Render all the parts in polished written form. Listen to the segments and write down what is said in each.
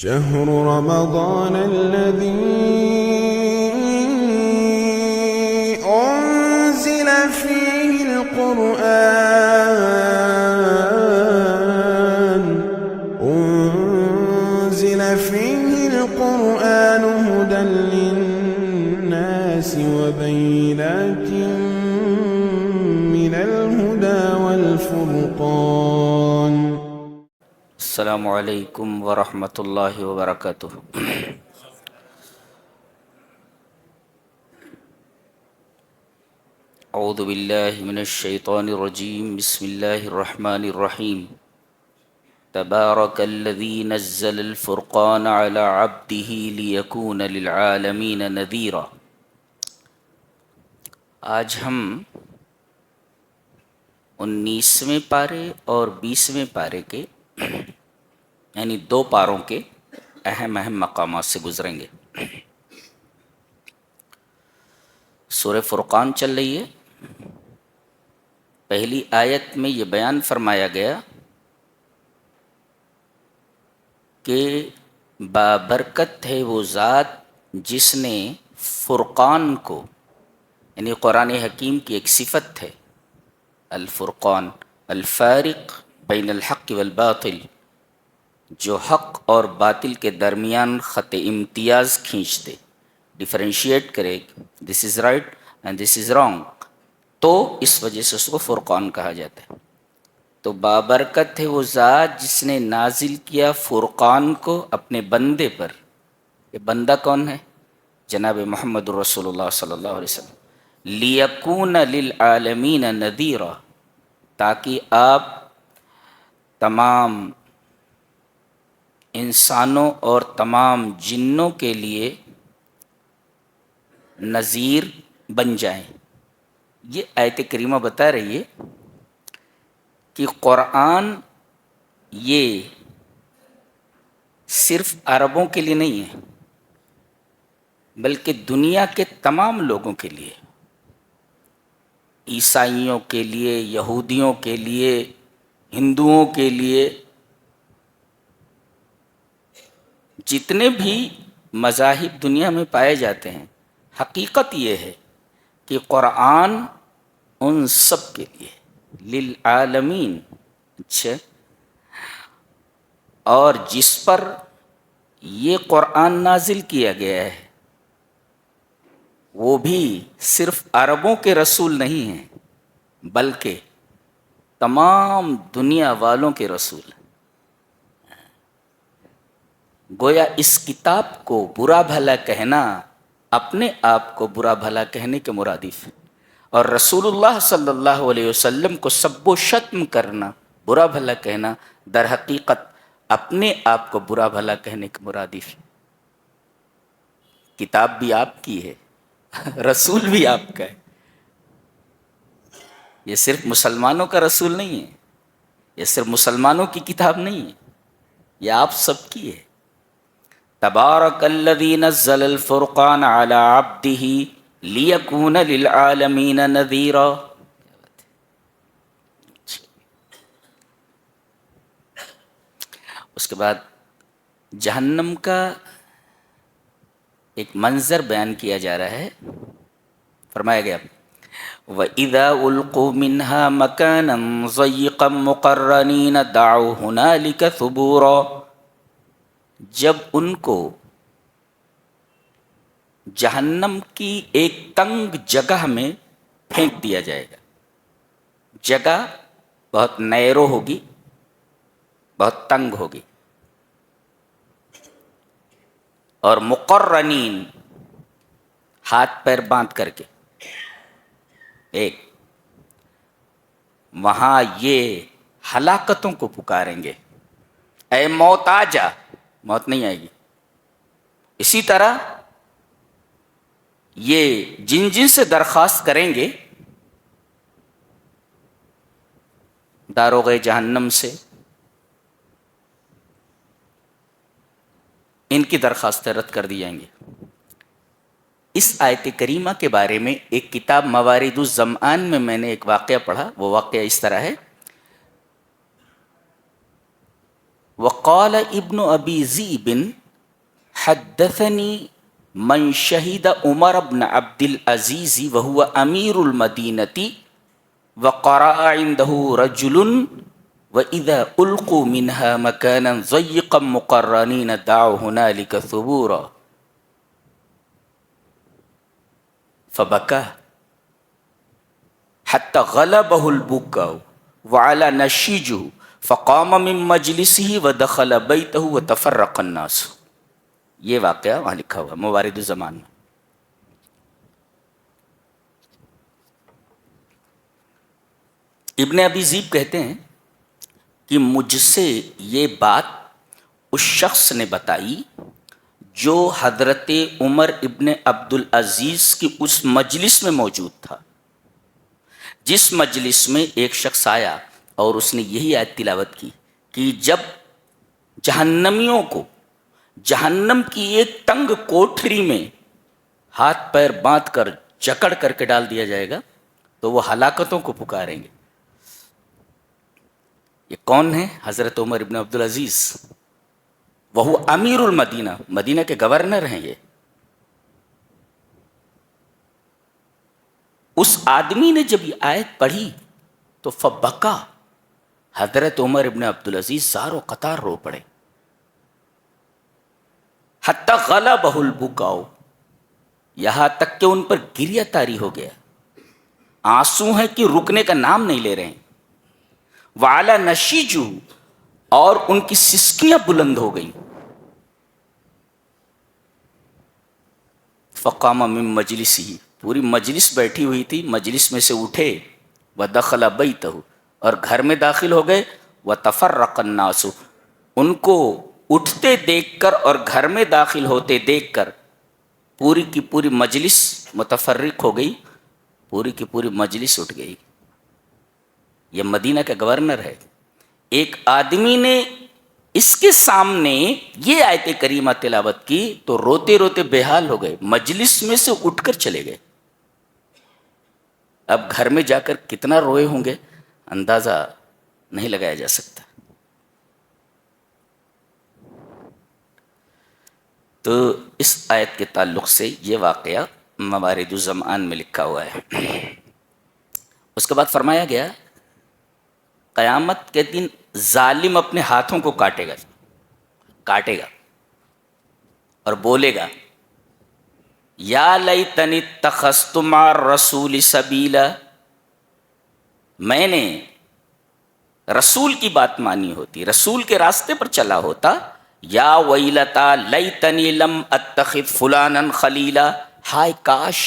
شهر رمضان الذي أنزل فيه القرآن هدى للناس وبينات من الهدى والفرقان. السلام علیکم ورحمۃ اللہ وبرکاتہ. اعوذ باللہ من الشیطان الرجیم. بسم اللہ الرحمن الرحیم. تبارک الذی نزل الفرقان علی عبدہ لیکون للعالمین نذیرا. آج ہم 19ویں پارے اور 20ویں پارے کے یعنی 2 پاروں کے اہم مقامات سے گزریں گے. سورہ فرقان چل رہی ہے. پہلی آیت میں یہ بیان فرمایا گیا کہ بابرکت ہے وہ ذات جس نے فرقان کو، یعنی قرآن حکیم کی ایک صفت ہے الفرقان، الفارق بین الحق والباطل، جو حق اور باطل کے درمیان خط امتیاز کھینچ دے، ڈیفرینشیٹ کرے، this is right and this is wrong, تو اس وجہ سے اس کو فرقان کہا جاتا ہے. تو بابرکت ہے وہ ذات جس نے نازل کیا فرقان کو اپنے بندے پر. یہ بندہ کون ہے؟ جناب محمد رسول اللہ صلی اللہ علیہ وسلم. لیکون للعالمین نذیرا، تاکہ آپ تمام انسانوں اور تمام جنوں کے لیے نذیر بن جائیں. یہ آیت کریمہ بتا رہی ہے کہ قرآن یہ صرف عربوں کے لیے نہیں ہے بلکہ دنیا کے تمام لوگوں کے لیے، عیسائیوں کے لیے، یہودیوں کے لیے، ہندوؤں کے لیے، جتنے بھی مذاہب دنیا میں پائے جاتے ہیں. حقیقت یہ ہے کہ قرآن ان سب کے لیے للعالمین. اچھا، اور جس پر یہ قرآن نازل کیا گیا ہے وہ بھی صرف عربوں کے رسول نہیں ہیں بلکہ تمام دنیا والوں کے رسول ہیں. گویا اس کتاب کو برا بھلا کہنا اپنے آپ کو برا بھلا کہنے کے مرادف ہے، اور رسول اللہ صلی اللہ علیہ وسلم کو سب و شتم کرنا، برا بھلا کہنا، در حقیقت اپنے آپ کو برا بھلا کہنے کے مرادف ہے. کتاب بھی آپ کی ہے، رسول بھی آپ کا ہے. یہ صرف مسلمانوں کا رسول نہیں ہے، یہ صرف مسلمانوں کی کتاب نہیں ہے، یہ آپ سب کی ہے. تبارک الذی نزل الفرقان علی عبدہ لیکون للعالمین نذیرا. اس کے بعد جہنم کا ایک منظر بیان کیا جا رہا ہے. فرمایا گیا وَإِذَا أُلْقُوا مِنْهَا مَكَانًا ضَيِّقًا مُقَرَّنِينَ دَعَوْا هُنَالِكَ ثُبُورًا. جب ان کو جہنم کی ایک تنگ جگہ میں پھینک دیا جائے گا. جگہ بہت نیرو ہوگی، بہت تنگ ہوگی، اور مقرنین، ہاتھ پیر باندھ کر کے ایک، وہاں یہ ہلاکتوں کو پکاریں گے، اے موت آ جا. موت نہیں آئے گی. اسی طرح یہ جن جن سے درخواست کریں گے، داروغ جہنم سے ان کی درخواستیں رد کر دی جائیں گے. اس آیت کریمہ کے بارے میں ایک کتاب موارد الظمآن میں نے ایک واقعہ پڑھا. وہ واقعہ اس طرح ہے. وقال ابن ابی ذئب حدثنی من شہد عمر بن عبد العزیز وهو امیر المدینہ وقرأ عنده رجل وإذا ألقوا منها مكانا ضيقا مقرنين دعوا هنالك ثبورا فبكى حتى غلبه البكاء وعلى نشيجه فقام من مجلسه ودخل بيته وتفرق الناس. یہ واقعہ وہاں لکھا ہوا موارد الزمان میں. ابن ابی ذئب کہتے ہیں کہ مجھ سے یہ بات اس شخص نے بتائی جو حضرت عمر ابن عبد العزیز کی اس مجلس میں موجود تھا، جس مجلس میں ایک شخص آیا اور اس نے یہی آیت تلاوت کی کہ جب جہنمیوں کو جہنم کی ایک تنگ کوٹھری میں ہاتھ پیر باندھ کر جکڑ کر کے ڈال دیا جائے گا تو وہ ہلاکتوں کو پکاریں گے. یہ کون ہے؟ حضرت عمر ابن عبد العزیز، وہ امیر المدینہ، مدینہ کے گورنر ہیں. یہ اس آدمی نے جب یہ آیت پڑھی تو فبکا، حضرت عمر ابن عبد العزیز زار و قطار رو پڑے. حتی غلبہ البکاء، یہاں تک کہ ان پر گریہ طاری ہو گیا، آنسو ہیں کہ رکنے کا نام نہیں لے رہے ہیں. وعلی نشیجو، اور ان کی سسکیاں بلند ہو گئیں. فقام من مجلسی، پوری مجلس بیٹھی ہوئی تھی، مجلس میں سے اٹھے. ودخل بیتہ، اور گھر میں داخل ہو گئے. وتفرق الناس، ان کو اٹھتے دیکھ کر اور گھر میں داخل ہوتے دیکھ کر پوری کی پوری مجلس متفرق ہو گئی، پوری کی پوری مجلس اٹھ گئی. یہ مدینہ کا گورنر ہے. ایک آدمی نے اس کے سامنے یہ آیت کریمہ تلاوت کی تو روتے روتے بے حال ہو گئے، مجلس میں سے اٹھ کر چلے گئے. اب گھر میں جا کر کتنا روئے ہوں گے اندازہ نہیں لگایا جا سکتا. تو اس آیت کے تعلق سے یہ واقعہ موارد الزمان میں لکھا ہوا ہے. اس کے بعد فرمایا گیا قیامت کے دن ظالم اپنے ہاتھوں کو کاٹے گا اور بولے گا یا لیتنی اتخذت مع الرسول سبیلا، میں نے رسول کی بات مانی ہوتی، رسول کے راستے پر چلا ہوتا. یا ویلتا لیتنی لم اتخذ فلانا خلیلا، ہائے کاش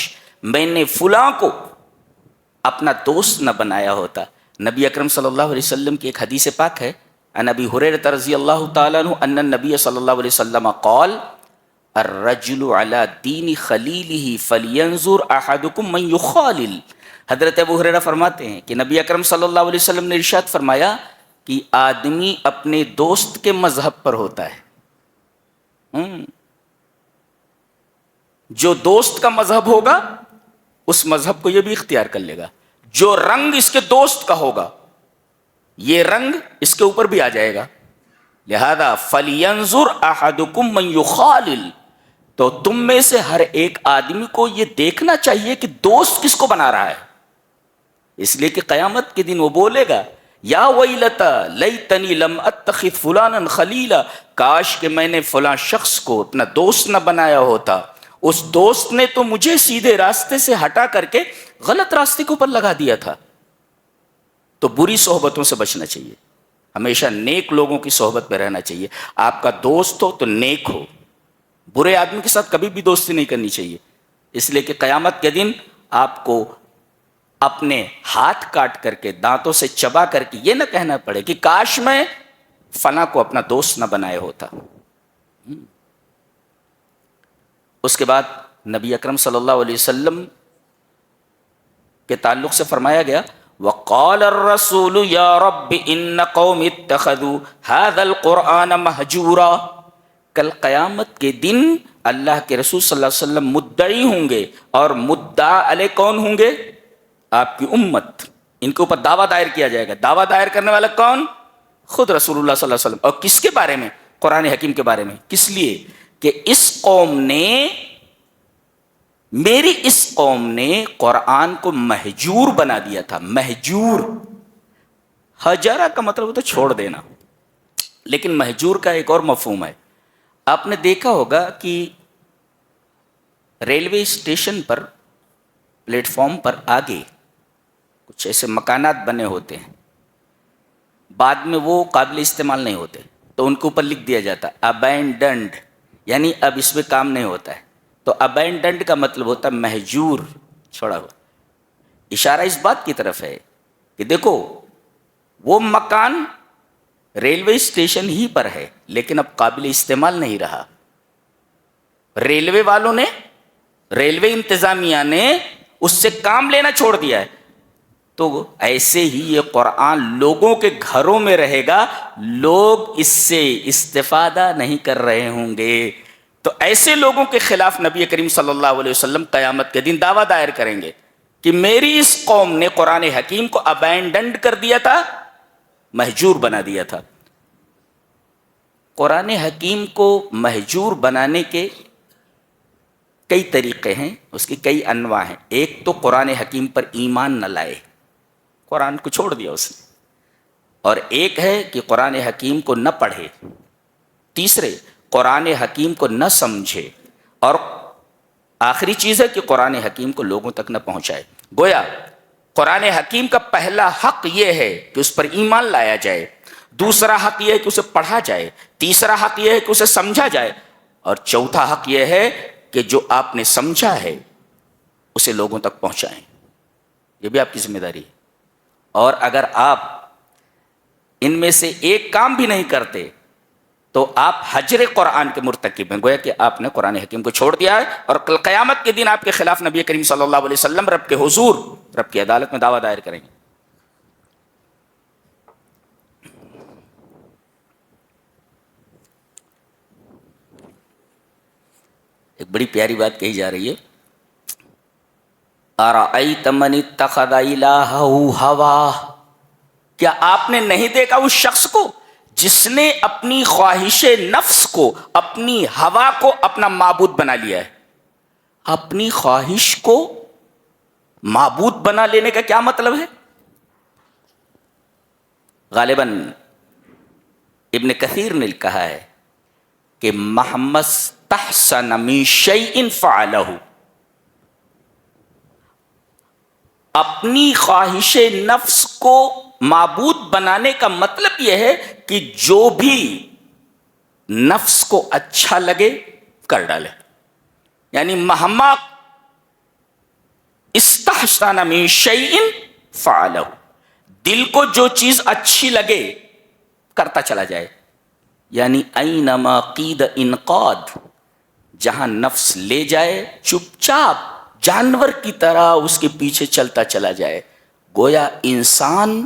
میں نے فلاں کو اپنا دوست نہ بنایا ہوتا. نبی اکرم صلی اللہ علیہ وسلم کی ایک حدیث پاک ہے، عن ابی ہریرہ رضی اللہ تعالیٰ عنہ ان النبی صلی اللہ علیہ وسلم قال الرجل علی دین خلیلہ فلینظر احدکم من یخالل. حضرت ابو ہریرہ فرماتے ہیں کہ نبی اکرم صلی اللہ علیہ وسلم نے ارشاد فرمایا کہ آدمی اپنے دوست کے مذہب پر ہوتا ہے. جو دوست کا مذہب ہوگا اس مذہب کو یہ بھی اختیار کر لے گا. جو رنگ اس کے دوست کا ہوگا یہ رنگ اس کے اوپر بھی آ جائے گا. لہذا فَلْيَنْظُرْ أَحَدُكُمْ مَنْ يُخَالِلْ، تو تم میں سے ہر ایک آدمی کو یہ دیکھنا چاہیے کہ دوست کس کو بنا رہا ہے. اس لیے کہ قیامت کے دن وہ بولے گا یا ویلتا لیتنی لم اتخذ فلانا خلیلا، کاش کہ میں نے فلاں شخص کو اپنا دوست نہ بنایا ہوتا، اس دوست نے تو مجھے سیدھے راستے سے ہٹا کر کے غلط راستے کے اوپر لگا دیا تھا. تو بری صحبتوں سے بچنا چاہیے، ہمیشہ نیک لوگوں کی صحبت میں رہنا چاہیے. آپ کا دوست ہو تو نیک ہو، برے آدمی کے ساتھ کبھی بھی دوستی نہیں کرنی چاہیے. اس لیے کہ قیامت کے دن آپ کو اپنے ہاتھ کاٹ کر کے دانتوں سے چبا کر کے یہ نہ کہنا پڑے کہ کاش میں فلاں کو اپنا دوست نہ بنایا ہوتا. اس کے بعد نبی اکرم صلی اللہ علیہ وسلم کے تعلق سے فرمایا گیا وقال الرسول یا رب ان قوم اتخذوا هذا القرآن مہجورا. کل قیامت کے دن اللہ کے رسول صلی اللہ علیہ وسلم مدعی ہوں گے اور مدعا علیہ کون ہوں گے؟ آپ کی امت. ان کے اوپر دعویٰ دائر کیا جائے گا. دعویٰ دائر کرنے والا کون؟ خود رسول اللہ صلی اللہ علیہ وسلم. اور کس کے بارے میں؟ قرآن حکیم کے بارے میں. کس لیے؟ کہ اس قوم نے، میری اس قوم نے قرآن کو مہجور بنا دیا تھا. مہجور، ہجرہ کا مطلب ہوتا ہے چھوڑ دینا، لیکن مہجور کا ایک اور مفہوم ہے. آپ نے دیکھا ہوگا کہ ریلوے اسٹیشن پر، پلیٹ فارم پر آگے کچھ ایسے مکانات بنے ہوتے ہیں، بعد میں وہ قابل استعمال نہیں ہوتے، تو ان کے اوپر لکھ دیا جاتا ہے ابینڈنڈ، یعنی اب اس میں کام نہیں ہوتا ہے. تو ابینڈنڈ کا مطلب ہوتا ہے مہجور، چھوڑا ہوا. اشارہ اس بات کی طرف ہے کہ دیکھو وہ مکان ریلوے اسٹیشن ہی پر ہے، لیکن اب قابل استعمال نہیں رہا. ریلوے والوں نے، ریلوے انتظامیہ نے اس سے کام لینا چھوڑ دیا ہے. تو ایسے ہی یہ قرآن لوگوں کے گھروں میں رہے گا، لوگ اس سے استفادہ نہیں کر رہے ہوں گے. تو ایسے لوگوں کے خلاف نبی کریم صلی اللہ علیہ وسلم قیامت کے دن دعویٰ دائر کریں گے کہ میری اس قوم نے قرآن حکیم کو ابینڈنڈ کر دیا تھا، مہجور بنا دیا تھا. قرآن حکیم کو مہجور بنانے کے کئی طریقے ہیں، اس کی کئی انواع ہیں. ایک تو قرآن حکیم پر ایمان نہ لائے، قرآن کو چھوڑ دیا اس نے. اور ایک ہے کہ قرآن حکیم کو نہ پڑھے. تیسرے، قرآن حکیم کو نہ سمجھے. اور آخری چیز ہے کہ قرآن حکیم کو لوگوں تک نہ پہنچائے. گویا قرآن حکیم کا پہلا حق یہ ہے کہ اس پر ایمان لایا جائے، دوسرا حق یہ ہے کہ اسے پڑھا جائے، تیسرا حق یہ ہے کہ اسے سمجھا جائے، اور چوتھا حق یہ ہے کہ جو آپ نے سمجھا ہے اسے لوگوں تک پہنچائیں. یہ بھی آپ کی ذمہ داری ہے. اور اگر آپ ان میں سے ایک کام بھی نہیں کرتے تو آپ حجر قرآن کے مرتکب ہیں. گویا کہ آپ نے قرآن حکیم کو چھوڑ دیا ہے، اور کل قیامت کے دن آپ کے خلاف نبی کریم صلی اللہ علیہ وسلم رب کے حضور، رب کی عدالت میں دعویٰ دائر کریں گے. ایک بڑی پیاری بات کہی جا رہی ہے، اَرَأَيْتَ مَنِ اتَّخَذَ إِلَٰهَهُ هَوَاهُ. کیا آپ نے نہیں دیکھا اس شخص کو جس نے اپنی خواہش نفس کو، اپنی ہوا کو اپنا معبود بنا لیا ہے؟ اپنی خواہش کو معبود بنا لینے کا کیا مطلب ہے؟ غالباً ابن کثیر نے کہا ہے کہ محمد تحسن من شیء فعلہ. اپنی خواہش نفس کو معبود بنانے کا مطلب یہ ہے کہ جو بھی نفس کو اچھا لگے کر ڈالے. یعنی مہما استحسن من شیء فعلہ، دل کو جو چیز اچھی لگے کرتا چلا جائے. یعنی اینما قید انقاد، جہاں نفس لے جائے چپ چاپ جانور کی طرح اس کے پیچھے چلتا چلا جائے. گویا انسان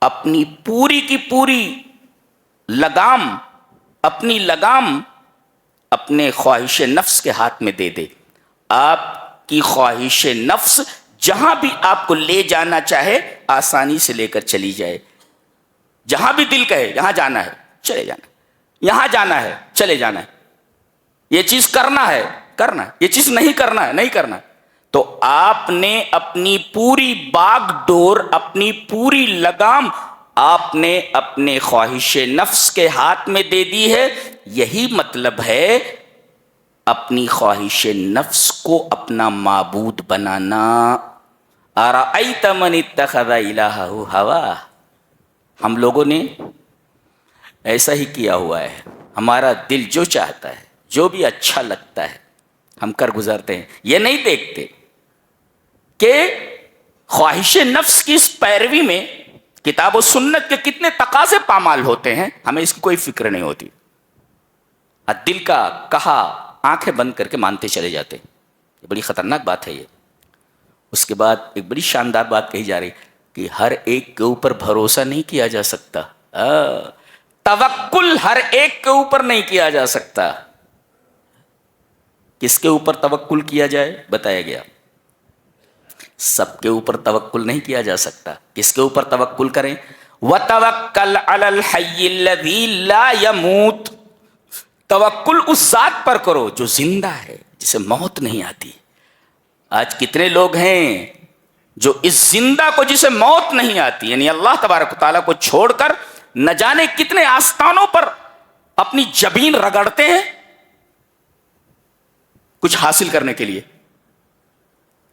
اپنی پوری کی پوری لگام، اپنی لگام اپنے خواہش نفس کے ہاتھ میں دے دے. آپ کی خواہش نفس جہاں بھی آپ کو لے جانا چاہے آسانی سے لے کر چلی جائے. جہاں بھی دل کہے یہاں جانا ہے چلے جانا، یہاں جانا ہے چلے جانا ہے، یہ چیز کرنا ہے کرنا ہے، یہ چیز نہیں کرنا ہے نہیں کرنا ہے. تو آپ نے اپنی پوری باغ ڈور، اپنی پوری لگام آپ نے اپنے خواہش نفس کے ہاتھ میں دے دی ہے. یہی مطلب ہے اپنی خواہش نفس کو اپنا معبود بنانا. ارأیت من اتخذ الہہ ہوا. ہم لوگوں نے ایسا ہی کیا ہوا ہے. ہمارا دل جو چاہتا ہے، جو بھی اچھا لگتا ہے ہم کر گزرتے ہیں. یہ نہیں دیکھتے کہ خواہش نفس کی اس پیروی میں کتاب و سنت کے کتنے تقاضے پامال ہوتے ہیں، ہمیں اس کی کوئی فکر نہیں ہوتی. دل کا کہا آنکھیں بند کر کے مانتے چلے جاتے ہیں. یہ بڑی خطرناک بات ہے. یہ اس کے بعد ایک بڑی شاندار بات کہی جا رہی کہ ہر ایک کے اوپر بھروسہ نہیں کیا جا سکتا. توکل ہر ایک کے اوپر نہیں کیا جا سکتا. کس کے اوپر توکل کیا جائے بتایا گیا. سب کے اوپر توکل نہیں کیا جا سکتا. کس کے اوپر توکل کریں؟ وَتَوَكَّلْ عَلَى الْحَيِّ الَّذِي لَا يَمُوتُ، توکل اس ذات پر کرو جو زندہ ہے، جسے موت نہیں آتی۔ آج کتنے لوگ ہیں جو اس زندہ کو، جسے موت نہیں آتی، یعنی اللہ تبارک و تعالیٰ کو چھوڑ کر نہ جانے کتنے آستانوں پر اپنی جبین رگڑتے ہیں کچھ حاصل کرنے کے لیے۔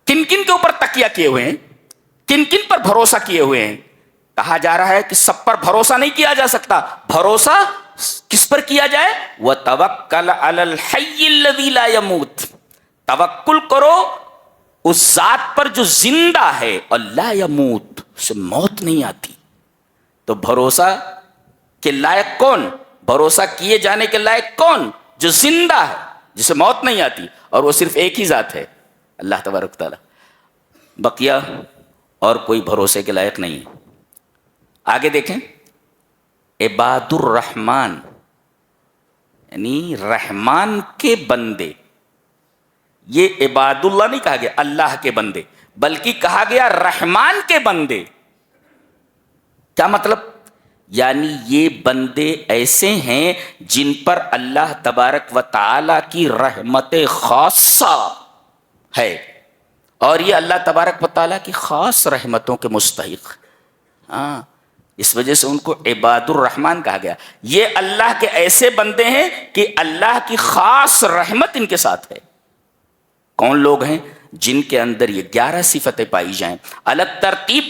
کن کن کے اوپر تکیہ کیے ہوئے ہیں، کن کن پر بھروسہ کیے ہوئے ہیں۔ کہا جا رہا ہے کہ سب پر بھروسہ نہیں کیا جا سکتا، بھروسہ کس پر کیا جائے؟ وَتَوَكَّلْ عَلَى الْحَيِّ الَّذِي لَا يَمُوتُ، توکل کرو اس ذات پر جو زندہ ہے اور لا یموت، اسے موت نہیں آتی۔ تو بھروسہ کے لائق کون، بھروسہ کیے جانے کے لائق کون؟ جو زندہ ہے، جسے موت نہیں آتی، اور وہ صرف ایک ہی ذات ہے، اللہ تبارک و تعالی۔ بقیہ اور کوئی بھروسے کے لائق نہیں ہے۔ آگے دیکھیں، عباد الرحمن یعنی رحمان کے بندے، یہ عباد اللہ نہیں کہا گیا اللہ کے بندے، بلکہ کہا گیا رحمان کے بندے۔ کیا مطلب؟ یعنی یہ بندے ایسے ہیں جن پر اللہ تبارک و تعالی کی رحمت خاصہ ہے، اور یہ اللہ تبارک و تعالی کی خاص رحمتوں کے مستحق۔ ہاں، اس وجہ سے ان کو عباد الرحمن کہا گیا۔ یہ اللہ کے ایسے بندے ہیں کہ اللہ کی خاص رحمت ان کے ساتھ ہے۔ کون لوگ ہیں؟ جن کے اندر یہ 11 صفتیں پائی جائیں، الگ ترتیب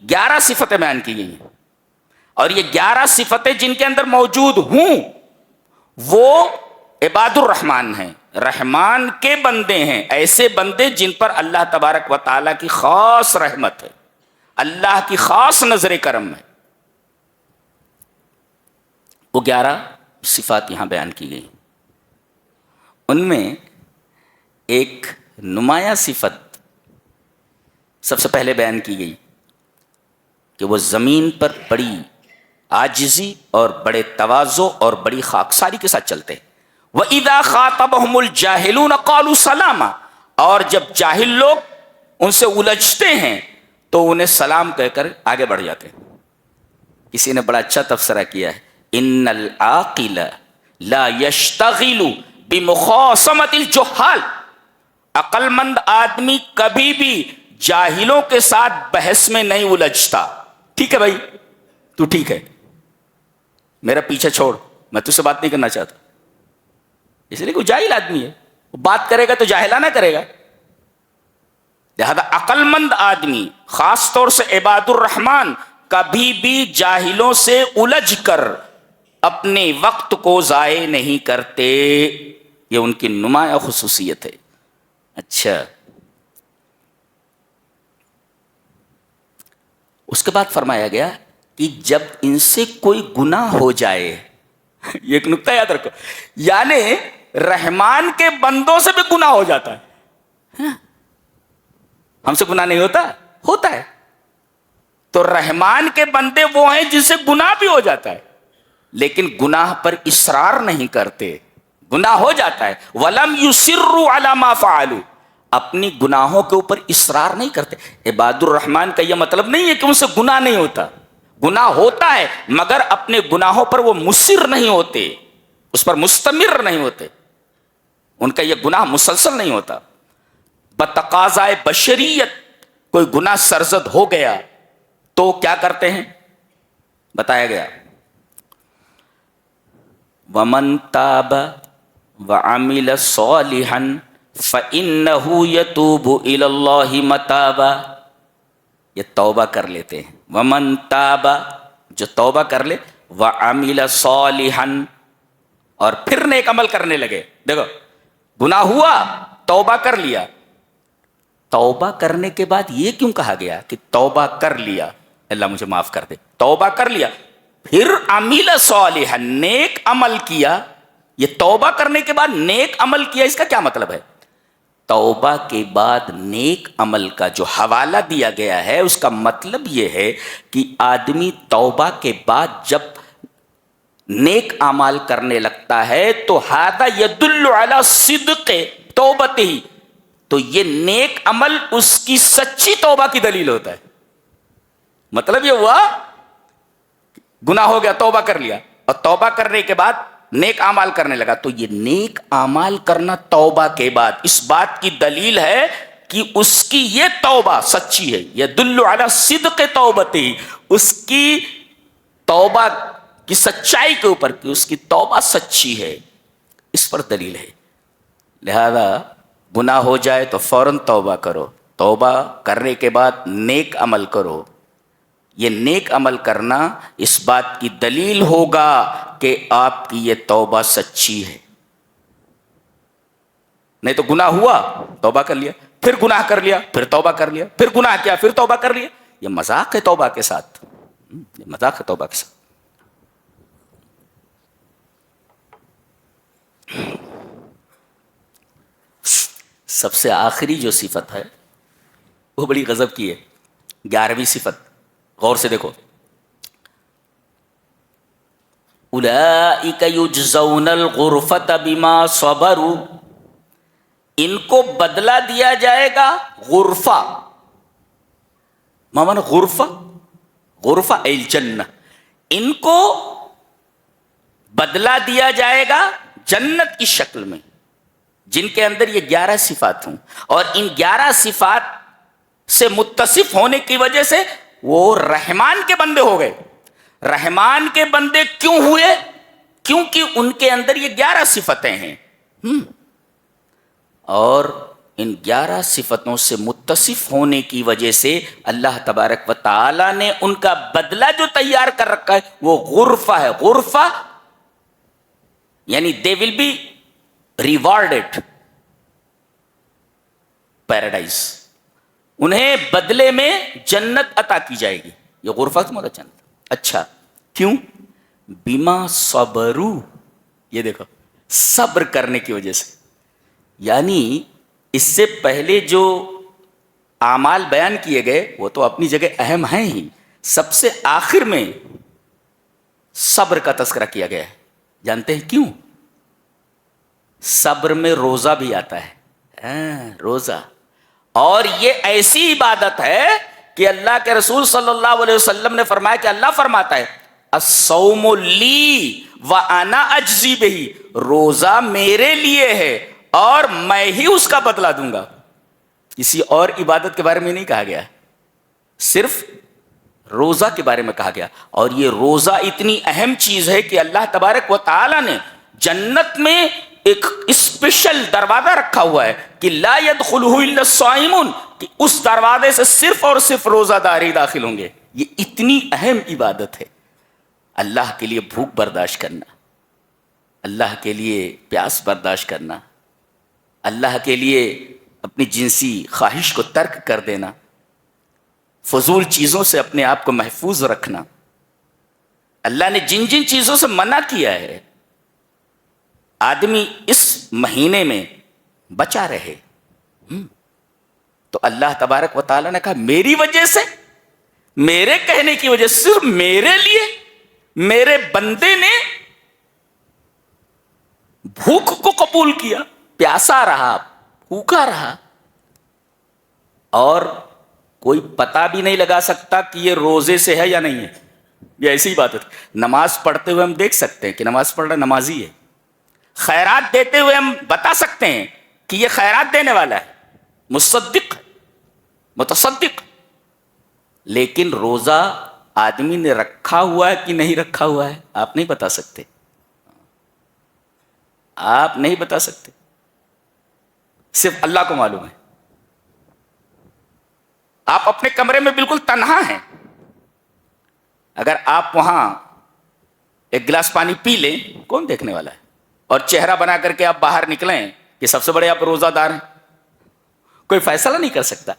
11 صفتیں بیان کی گئی ہیں، اور یہ 11 صفتیں جن کے اندر موجود ہوں وہ عباد الرحمن ہیں، رحمان کے بندے ہیں، ایسے بندے جن پر اللہ تبارک و تعالیٰ کی خاص رحمت ہے، اللہ کی خاص نظر کرم ہے۔ وہ 11 صفات یہاں بیان کی گئی، ان میں ایک نمایاں صفت سب سے پہلے بیان کی گئی کہ وہ زمین پر بڑی عاجزی اور بڑے تواضع اور بڑی خاکساری کے ساتھ چلتے ہیں۔ وَإِذَا خَاطَبَهُمُ الْجَاهِلُونَ قَالُوا سَلَامًا، اور جب جاہل لوگ ان سے الجھتے ہیں تو انہیں سلام کہہ کر آگے بڑھ جاتے ہیں۔ کسی نے بڑا اچھا تبصرہ کیا ہے، ان العاقل لا يشتغل بمخاصمة الجہال، عقل مند آدمی کبھی بھی جاہلوں کے ساتھ بحث میں نہیں الجھتا۔ ٹھیک ہے بھائی، تو ٹھیک ہے، میرا پیچھے چھوڑ، میں تجھ سے بات نہیں کرنا چاہتا، اس لیے کوئی جاہل آدمی ہے، وہ بات کرے گا تو جاہلانہ کرے گا۔ لہذا عقل مند آدمی، خاص طور سے عباد الرحمن، کبھی بھی جاہلوں سے الجھ کر اپنے وقت کو ضائع نہیں کرتے، یہ ان کی نمایاں خصوصیت ہے۔ اچھا، اس کے بعد فرمایا گیا کہ جب ان سے کوئی گناہ ہو جائے، یہ ایک نکتہ یاد رکھو، یعنی رحمان کے بندوں سے بھی گناہ ہو جاتا ہے۔ ہم سے گناہ نہیں ہوتا؟ ہوتا ہے۔ تو رحمان کے بندے وہ ہیں جن سے گناہ بھی ہو جاتا ہے، لیکن گناہ پر اصرار نہیں کرتے۔ گناہ ہو جاتا ہے، وَلَمْ يُصِرُّوا عَلَى مَا فَعَلُوا، اپنی گناہوں کے اوپر اصرار نہیں کرتے۔ عباد الرحمن کا یہ مطلب نہیں ہے کہ ان سے گناہ نہیں ہوتا، گناہ ہوتا ہے، مگر اپنے گناہوں پر وہ مصر نہیں ہوتے، اس پر مستمر نہیں ہوتے، ان کا یہ گناہ مسلسل نہیں ہوتا۔ بتقاضائے بشریت کوئی گناہ سرزد ہو گیا تو کیا کرتے ہیں؟ بتایا گیا، وَمَن تَابَ وَعَمِلَ صَالِحًا فَإِنَّهُ يَتُوبُ إِلَى اللَّهِ مَتَابًا، یہ توبہ کر لیتے ہیں۔ وَمَن تَابَ، جو توبہ کر لے، وَعَمِلَ صَالِحًا، اور پھر نیک عمل کرنے لگے۔ دیکھو، گناہ ہوا، توبہ کر لیا، توبہ کرنے کے بعد یہ کیوں کہا گیا کہ توبہ کر لیا، اللہ مجھے معاف کر دے، توبہ کر لیا، پھر عمل صالحا، نیک عمل کیا۔ یہ توبہ کرنے کے بعد نیک عمل کیا، اس کا کیا مطلب ہے؟ توبہ کے بعد نیک عمل کا جو حوالہ دیا گیا ہے اس کا مطلب یہ ہے کہ آدمی توبہ کے بعد جب نیک اعمال کرنے لگتا ہے تو ھذا یدل علی صدق توبتہ، تو یہ نیک عمل اس کی سچی توبہ کی دلیل ہوتا ہے۔ مطلب یہ ہوا گناہ ہو گیا، توبہ کر لیا، اور توبہ کرنے کے بعد نیک اعمال کرنے لگا، تو یہ نیک اعمال کرنا توبہ کے بعد اس بات کی دلیل ہے کہ اس کی یہ توبہ سچی ہے، یدل علی صدق توبتی، اس کی توبہ کی سچائی کے اوپر کہ اس کی توبہ سچی ہے، اس پر دلیل ہے۔ لہذا گناہ ہو جائے تو فوراً توبہ کرو، توبہ کرنے کے بعد نیک عمل کرو۔ یہ نیک عمل کرنا اس بات کی دلیل ہوگا کہ آپ کی یہ توبہ سچی ہے۔ نہیں تو گناہ ہوا، توبہ کر لیا، پھر گناہ کر لیا، پھر توبہ کر لیا، پھر گناہ کیا، پھر توبہ کر لیا، یہ مذاق ہے توبہ کے ساتھ، یہ مذاق ہے توبہ کے ساتھ۔ سب سے آخری جو صفت ہے وہ بڑی غضب کی ہے، 11ویں صفت، غور سے دیکھو، اولئک یجزون الغرفۃ بما صبروا، ان کو بدلہ دیا جائے گا غرفہ، ما معنی غرفہ؟ غرفہ الجنہ، ان کو بدلہ دیا جائے گا جنت کی شکل میں، جن کے اندر یہ 11 صفات ہوں، اور ان 11 صفات سے متصف ہونے کی وجہ سے وہ رحمان کے بندے ہو گئے۔ رحمان کے بندے کیوں ہوئے؟ کیونکہ ان کے اندر یہ 11 صفتیں ہیں، اور ان 11 صفتوں سے متصف ہونے کی وجہ سے اللہ تبارک و تعالی نے ان کا بدلہ جو تیار کر رکھا ہے وہ غرفہ ہے۔ غرفہ یعنی they will be rewarded paradise, انہیں بدلے میں جنت عطا کی جائے گی، یہ غرفہ تمہارا جنت۔ اچھا کیوں؟ بما صبروا، یہ دیکھو صبر کرنے کی وجہ سے، یعنی اس سے پہلے جو اعمال بیان کیے گئے وہ تو اپنی جگہ اہم ہیں ہی، سب سے آخر میں صبر کا تذکرہ کیا گیا ہے۔ جانتے ہیں کیوں؟ صبر میں روزہ بھی آتا ہے، روزہ، اور یہ ایسی عبادت ہے کہ اللہ کے رسول صلی اللہ علیہ وسلم نے فرمایا کہ اللہ فرماتا ہے الصوم لی وانا اجزی بہی، روزہ میرے لیے ہے اور میں ہی اس کا بدلہ دوں گا۔ کسی اور عبادت کے بارے میں نہیں کہا گیا، صرف روزہ کے بارے میں کہا گیا، اور یہ روزہ اتنی اہم چیز ہے کہ اللہ تبارک و تعالی نے جنت میں ایک اسپیشل دروازہ رکھا ہوا ہے کہ لا يدخلہ الا الصائمون، کہ اس دروازے سے صرف اور صرف روزہ دار ہی داخل ہوں گے۔ یہ اتنی اہم عبادت ہے، اللہ کے لیے بھوک برداشت کرنا، اللہ کے لیے پیاس برداشت کرنا، اللہ کے لیے اپنی جنسی خواہش کو ترک کر دینا، فضول چیزوں سے اپنے آپ کو محفوظ رکھنا۔ اللہ نے جن جن چیزوں سے منع کیا ہے آدمی اس مہینے میں بچا رہے، تو اللہ تبارک و تعالیٰ نے کہا میری وجہ سے، میرے کہنے کی وجہ سے، صرف میرے لیے میرے بندے نے بھوک کو قبول کیا، پیاسا رہا، بھوکا رہا، اور کوئی پتہ بھی نہیں لگا سکتا کہ یہ روزے سے ہے یا نہیں ہے۔ یہ ایسی بات ہے، نماز پڑھتے ہوئے ہم دیکھ سکتے ہیں کہ نماز پڑھ رہا نمازی ہے، خیرات دیتے ہوئے ہم بتا سکتے ہیں کہ یہ خیرات دینے والا ہے، مصدق، متصدق، لیکن روزہ آدمی نے رکھا ہوا ہے کہ نہیں رکھا ہوا ہے آپ نہیں بتا سکتے، آپ نہیں بتا سکتے، صرف اللہ کو معلوم ہے۔ آپ اپنے کمرے میں بالکل تنہا ہیں، اگر آپ وہاں ایک گلاس پانی پی لیں کون دیکھنے والا ہے؟ اور چہرہ بنا کر کے آپ باہر نکلیں کہ سب سے بڑے آپ روزہ دار ہیں، کوئی فیصلہ نہیں کر سکتا۔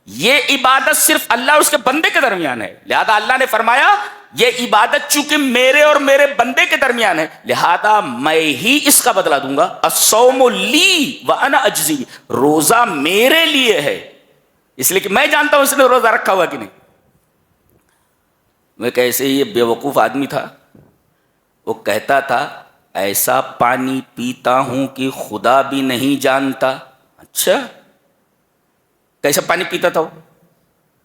یہ عبادت صرف اللہ اور اس کے بندے کے درمیان ہے، لہذا اللہ نے فرمایا یہ عبادت چونکہ میرے اور میرے بندے کے درمیان ہے لہذا میں ہی اس کا بدلہ دوں گا۔ الصوم لی وانا اجزی، روزہ میرے لیے ہے، اس لیے کہ میں جانتا ہوں اس نے روزہ رکھا ہوا کہ نہیں۔ میں کیسے یہ بیوقوف آدمی تھا، وہ کہتا تھا ایسا پانی پیتا ہوں کہ خدا بھی نہیں جانتا۔ اچھا کیسا پانی پیتا تھا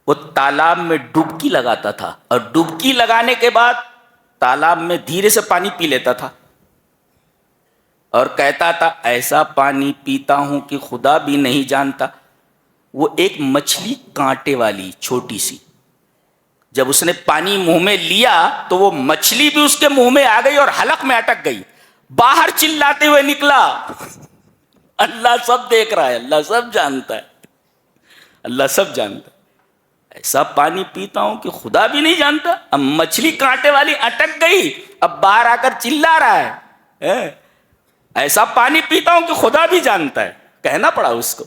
وہ تالاب میں ڈبکی لگاتا تھا، اور ڈبکی لگانے کے بعد تالاب میں دھیرے سے پانی پی لیتا تھا اور کہتا تھا ایسا پانی پیتا ہوں کہ خدا بھی نہیں جانتا. وہ ایک مچھلی کانٹے والی چھوٹی سی، جب اس نے پانی منہ میں لیا تو وہ مچھلی بھی اس کے منہ میں آ گئی اور حلق میں اٹک گئی. باہر چلاتے ہوئے نکلا، اللہ سب دیکھ رہا ہے، اللہ سب جانتا ہے، اللہ سب جانتا ہے. ایسا پانی پیتا ہوں کہ خدا بھی نہیں جانتا. اب مچھلی کانٹے والی اٹک گئی، اب باہر آ کر چلا رہا ہے ایسا پانی پیتا ہوں کہ خدا بھی جانتا ہے. کہنا پڑا اس کو.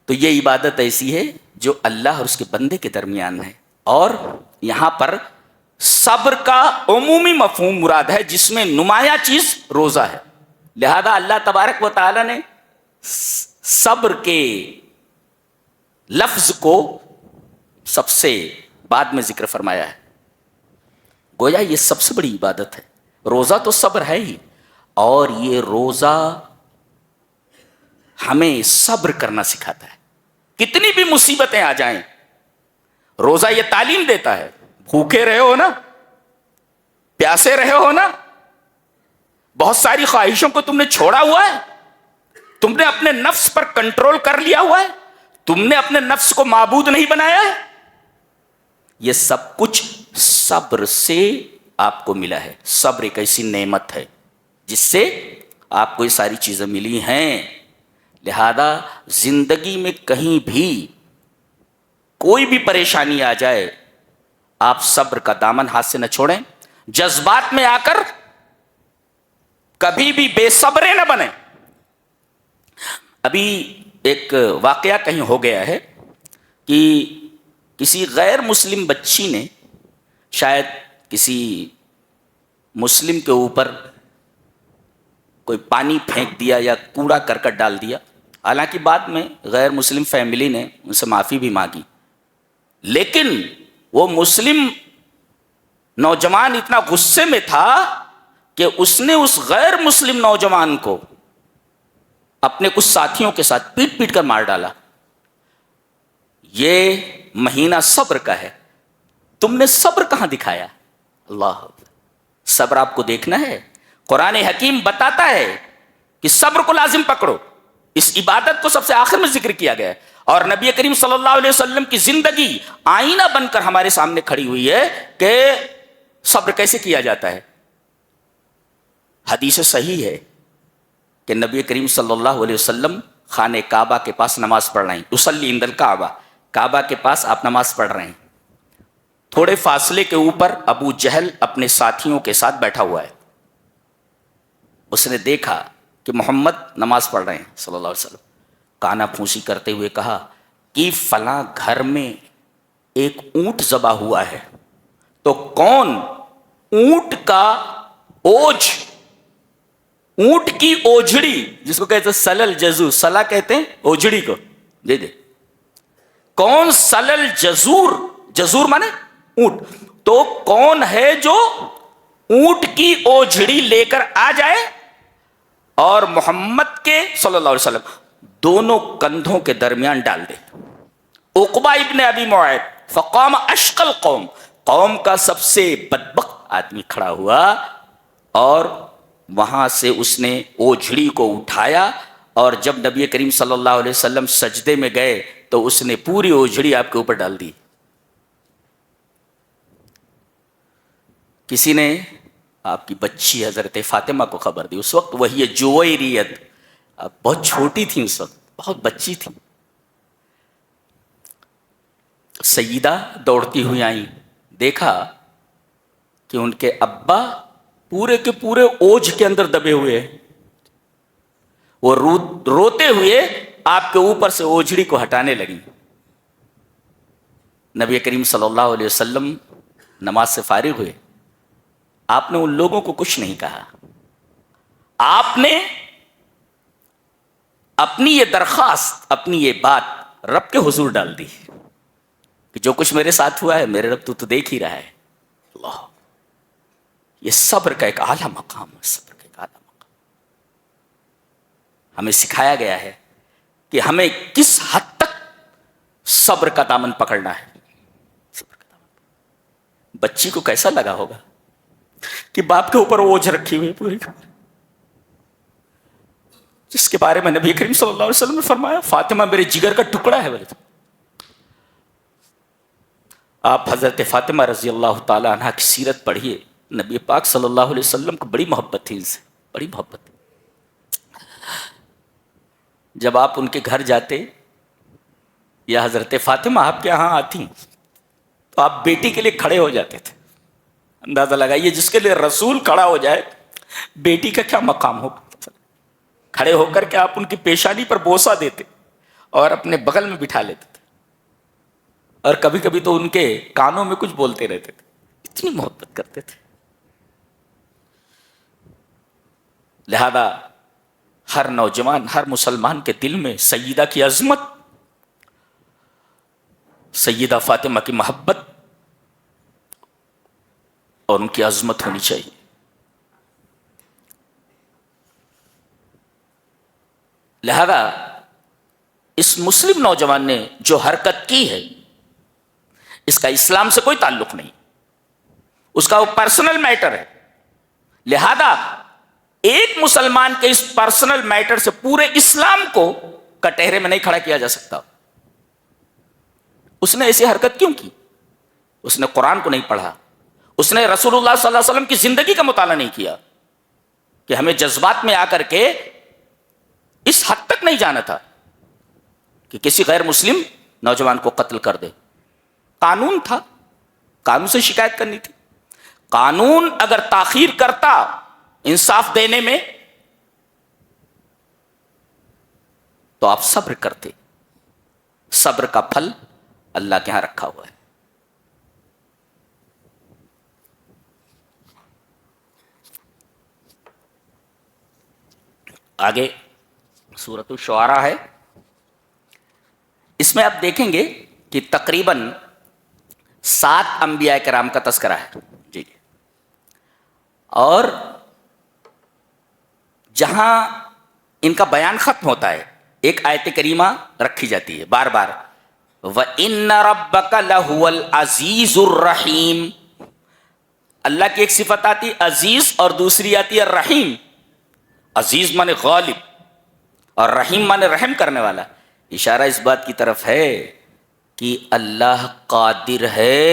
تو یہ عبادت ایسی ہے جو اللہ اور اس کے بندے کے درمیان ہے. اور یہاں پر صبر کا عمومی مفہوم مراد ہے، جس میں نمایاں چیز روزہ ہے. لہذا اللہ تبارک و تعالی نے صبر کے لفظ کو سب سے بعد میں ذکر فرمایا ہے. گویا یہ سب سے بڑی عبادت ہے. روزہ تو صبر ہے ہی، اور یہ روزہ ہمیں صبر کرنا سکھاتا ہے. کتنی بھی مصیبتیں آ جائیں، روزہ یہ تعلیم دیتا ہے. بھوکے رہے ہو نا، پیاسے رہے ہو نا، بہت ساری خواہشوں کو تم نے چھوڑا ہوا ہے، تم نے اپنے نفس پر کنٹرول کر لیا ہوا ہے، تم نے اپنے نفس کو معبود نہیں بنایا ہے. یہ سب کچھ صبر سے آپ کو ملا ہے. صبر ایک ایسی نعمت ہے جس سے آپ کو یہ ساری چیزیں ملی ہیں. لہذا زندگی میں کہیں بھی کوئی بھی پریشانی آ جائے، آپ صبر کا دامن ہاتھ سے نہ چھوڑیں. جذبات میں آ کر کبھی بھی بے صبرے نہ بنیں. ابھی ایک واقعہ کہیں ہو گیا ہے کہ کسی غیر مسلم بچی نے شاید کسی مسلم کے اوپر کوئی پانی پھینک دیا یا کوڑا کرکٹ ڈال دیا. حالانکہ بعد میں غیر مسلم فیملی نے ان سے معافی بھی مانگی، لیکن وہ مسلم نوجوان اتنا غصے میں تھا کہ اس نے اس غیر مسلم نوجوان کو اپنے کچھ ساتھیوں کے ساتھ پیٹ پیٹ کر مار ڈالا. یہ مہینہ صبر کا ہے. تم نے صبر کہاں دکھایا؟ اللہ، صبر آپ کو دیکھنا ہے. قرآن حکیم بتاتا ہے کہ صبر کو لازم پکڑو. اس عبادت کو سب سے آخر میں ذکر کیا گیا ہے، اور نبی کریم صلی اللہ علیہ وسلم کی زندگی آئینہ بن کر ہمارے سامنے کھڑی ہوئی ہے کہ صبر کیسے کیا جاتا ہے. حدیث صحیح ہے کہ نبی کریم صلی اللہ علیہ وسلم خانہ کعبہ کے پاس نماز پڑھ رہے ہیں. یصلی عند الکعبہ، کعبہ کے پاس آپ نماز پڑھ رہے ہیں. تھوڑے فاصلے کے اوپر ابو جہل اپنے ساتھیوں کے ساتھ بیٹھا ہوا ہے. اس نے دیکھا کہ محمد نماز پڑھ رہے ہیں صلی اللہ علیہ وسلم. کانا پھونسی کرتے ہوئے کہا کہ فلاں گھر میں ایک اونٹ ذبح ہوا ہے، تو کون اونٹ کا اوج، اونٹ کی اوجھڑی، جس کو کہتے ہیں سلل جزور، سلا کہتے ہیں اوجھڑی کو، دے دے، کون سلل جزور، جزور مانے اونٹ، تو کون ہے جو اونٹ کی اوجھڑی لے کر آ جائے اور محمد کے صلی اللہ علیہ وسلم دونوں کندھوں کے درمیان ڈال دے. عقبہ ابن ابی معیط، فقام اشقى القوم، قوم کا سب سے بدبخت آدمی کھڑا ہوا اور وہاں سے اس نے اوجھڑی کو اٹھایا، اور جب نبی کریم صلی اللہ علیہ وسلم سجدے میں گئے تو اس نے پوری اوجھڑی آپ کے اوپر ڈال دی. کسی نے آپ کی بچی حضرت فاطمہ کو خبر دی. اس وقت وہی جویریت بہت چھوٹی تھی، اس وقت بہت بچی تھی. سیدہ دوڑتی ہوئی آئیں، دیکھا کہ ان کے ابا پورے کے پورے اوجھ کے اندر دبے ہوئے ہیں. وہ روتے ہوئے آپ کے اوپر سے اوجھڑی کو ہٹانے لگی. نبی کریم صلی اللہ علیہ وسلم نماز سے فارغ ہوئے. آپ نے ان لوگوں کو کچھ نہیں کہا. آپ نے اپنی یہ درخواست، اپنی یہ بات رب کے حضور ڈال دی کہ جو کچھ میرے ساتھ ہوا ہے میرے رب تو دیکھ ہی رہا ہے. اللہ، یہ صبر کا ایک اعلیٰ مقام ہے. صبر کا ایک اعلیٰ مقام ہمیں سکھایا گیا ہے کہ ہمیں کس حد تک صبر کا دامن پکڑنا ہے. بچی کو کیسا لگا ہوگا کہ باپ کے اوپر اوجھ رکھی ہوئی پوری، جس کے بارے میں نبی کریم صلی اللہ علیہ وسلم نے فرمایا فاطمہ میرے جگر کا ٹکڑا ہے بولے تو۔ آپ حضرت فاطمہ رضی اللہ تعالی عنہ کی سیرت پڑھیے، نبی پاک صلی اللہ علیہ وسلم کو بڑی محبت تھی ان سے، بڑی محبت۔ جب آپ ان کے گھر جاتے یا حضرت فاطمہ آپ کے یہاں آتی تو آپ بیٹی کے لیے کھڑے ہو جاتے تھے۔ اندازہ لگائیے جس کے لیے رسول کھڑا ہو جائے بیٹی کا کیا مقام ہوگا۔ کھڑے ہو کر کے آپ ان کی پیشانی پر بوسہ دیتے اور اپنے بغل میں بٹھا لیتے تھے، اور کبھی کبھی تو ان کے کانوں میں کچھ بولتے رہتے تھے، اتنی محبت کرتے تھے۔ لہذا ہر نوجوان، ہر مسلمان کے دل میں سیدہ کی عظمت، سیدہ فاطمہ کی محبت اور ان کی عظمت ہونی چاہیے۔ لہذا اس مسلم نوجوان نے جو حرکت کی ہے اس کا اسلام سے کوئی تعلق نہیں، اس کا وہ پرسنل میٹر ہے۔ لہذا ایک مسلمان کے اس پرسنل میٹر سے پورے اسلام کو کٹہرے میں نہیں کھڑا کیا جا سکتا۔ اس نے ایسی حرکت کیوں کی؟ اس نے قرآن کو نہیں پڑھا، اس نے رسول اللہ صلی اللہ علیہ وسلم کی زندگی کا مطالعہ نہیں کیا کہ ہمیں جذبات میں آ کر کے اس حد تک نہیں جانا تھا کہ کسی غیر مسلم نوجوان کو قتل کر دے۔ قانون تھا، قانون سے شکایت کرنی تھی۔ قانون اگر تاخیر کرتا انصاف دینے میں تو آپ صبر کرتے، صبر کا پھل اللہ کے ہاں رکھا ہوا ہے۔ آگے سورۃ الشعراء ہے، اس میں آپ دیکھیں گے کہ تقریباً 7 انبیاء کرام کا تذکرہ ہے جی، اور جہاں ان کا بیان ختم ہوتا ہے ایک آیت کریمہ رکھی جاتی ہے بار بار، وَإِنَّ رَبَّكَ لَهُوَ الْعَزِيزُ الرَّحِيمُ۔ اللہ کی ایک صفت آتی عزیز اور دوسری آتی ہے رحیم۔ عزیز مانے غالب اور رحیم مانے رحم کرنے والا۔ اشارہ اس بات کی طرف ہے کہ اللہ قادر ہے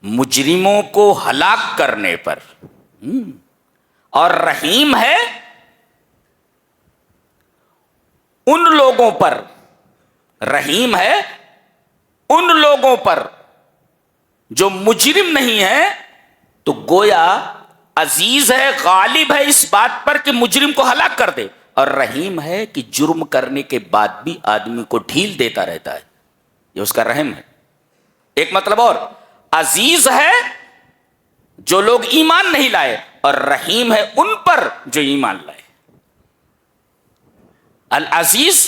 مجرموں کو ہلاک کرنے پر، اور رحیم ہے ان لوگوں پر، رحیم ہے ان لوگوں پر جو مجرم نہیں ہے۔ تو گویا عزیز ہے، غالب ہے اس بات پر کہ مجرم کو ہلاک کر دے، اور رحیم ہے کہ جرم کرنے کے بعد بھی آدمی کو ڈھیل دیتا رہتا ہے، یہ اس کا رحم ہے۔ ایک مطلب اور، عزیز ہے جو لوگ ایمان نہیں لائے، اور رحیم ہے ان پر جو ایمان لائے۔ العزیز